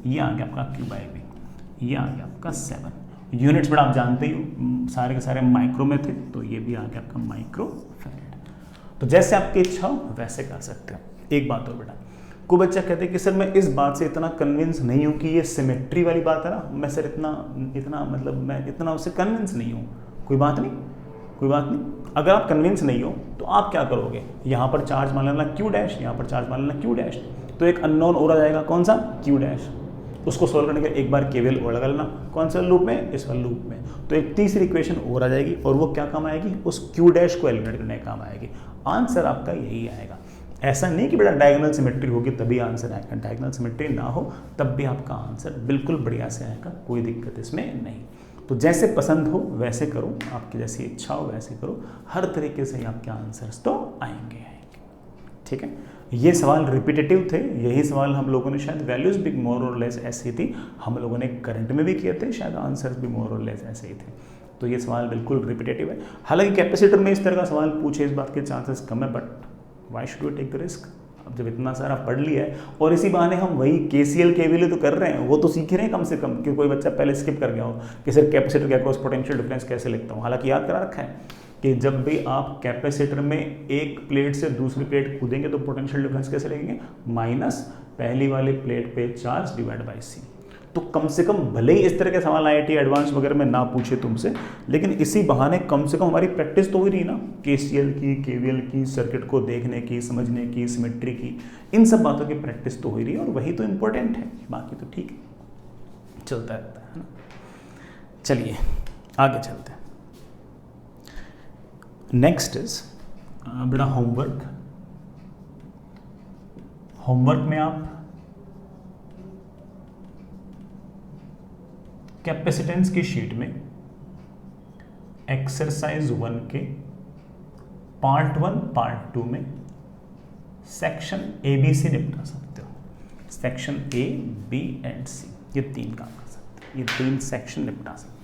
ये आ गया आपका q बाई वी, ये आ गया आपका 7। यूनिट्स बड़ा आप जानते ही हो, सारे के सारे माइक्रो में थे, तो ये भी आ गया आपका माइक्रो फैराड। तो जैसे आपकी इच्छा हो वैसे कर सकते हो। एक बात हो बेटा, कोई बच्चा कहते हैं कि सर मैं इस बात से इतना कन्विंस नहीं हूँ कि ये सिमेट्री वाली बात है ना, मैं सर इतना मतलब मैं इतना उससे कन्विंस नहीं हूँ। कोई बात नहीं, कोई बात नहीं। अगर आप कन्विंस नहीं हो तो आप क्या करोगे? यहाँ पर चार्ज मान लेना q डैश, यहाँ पर चार्ज मान लेना q डैश, तो एक अननोन और आ जाएगा कौन सा? q dash. उसको सोल्व करने के एक बार केवीएल और लगा लेना, कौन सा लूप में? इस वाले लूप में। तो एक तीसरी इक्वेशन और आ जाएगी और वो क्या काम आएगी? उस q डैश को एलिमिनेट करने का काम आएगी। आंसर आपका यही आएगा। ऐसा नहीं कि बेटा डायगोनल सिमेट्री होगी तभी आंसर आएगा, डायगोनल सिमेट्री ना हो तब भी आपका आंसर बिल्कुल बढ़िया से आएगा, कोई दिक्कत इसमें नहीं। तो जैसे पसंद हो वैसे करो, आपकी जैसी इच्छा हो वैसे करो, हर तरीके से आपके आंसर्स तो आएंगे। ठीक है, ये सवाल रिपीटेटिव थे, यही सवाल हम लोगों ने शायद वैल्यूज भी मोर और लेस ऐसी थी, हम लोगों ने करंट में भी किए थे, शायद आंसर्स भी मोर और लेस ऐसे ही थे। तो ये सवाल बिल्कुल रिपीटेटिव है। हालांकि कैपेसिटर में इस तरह का सवाल पूछे इस बात के चांसेस कम है, but why should we take the risk? अब जब इतना सारा पढ़ लिया है और इसी बहाने हम वही केसीएल केवीएल तो कर रहे हैं, वो तो सीख रहे हैं कम से कम, कि कोई बच्चा पहले स्किप कर गया हो कि सर कैपेसिटर के अक्रॉस पोटेंशियल डिफरेंस कैसे लिखता हूँ। हालांकि याद करा रखा है कि जब भी आप कैपेसिटर में एक प्लेट से दूसरी प्लेट कूदेंगे तो पोटेंशियल डिफरेंस कैसे लिखेंगे? माइनस पहली वाली प्लेट पे चार्ज डिवाइड बाई सी। तो कम से कम भले ही इस तरह के सवाल IIT एडवांस वगैरह में ना पूछे तुमसे, लेकिन इसी बहाने कम से कम हमारी प्रैक्टिस तो हो रही ना, KCL की, KVL की, सर्किट को देखने की, समझने की, सिमेट्री की, इन सब बातों की प्रैक्टिस तो हो ही रही है, और वही तो इंपॉर्टेंट है, बाकी तो ठीक है, चलता रहता है ना। चलिए आगे चलते हैं। नेक्स्ट इज बेटा होमवर्क। होमवर्क में आप कैपेसिटेंस की शीट में एक्सरसाइज 1 के पार्ट 1 पार्ट 2 में सेक्शन ABC निपटा सकते हो। Section A, B and C, ये 3 काम कर सकते हो, ये 3 सेक्शन निपटा सकते हो।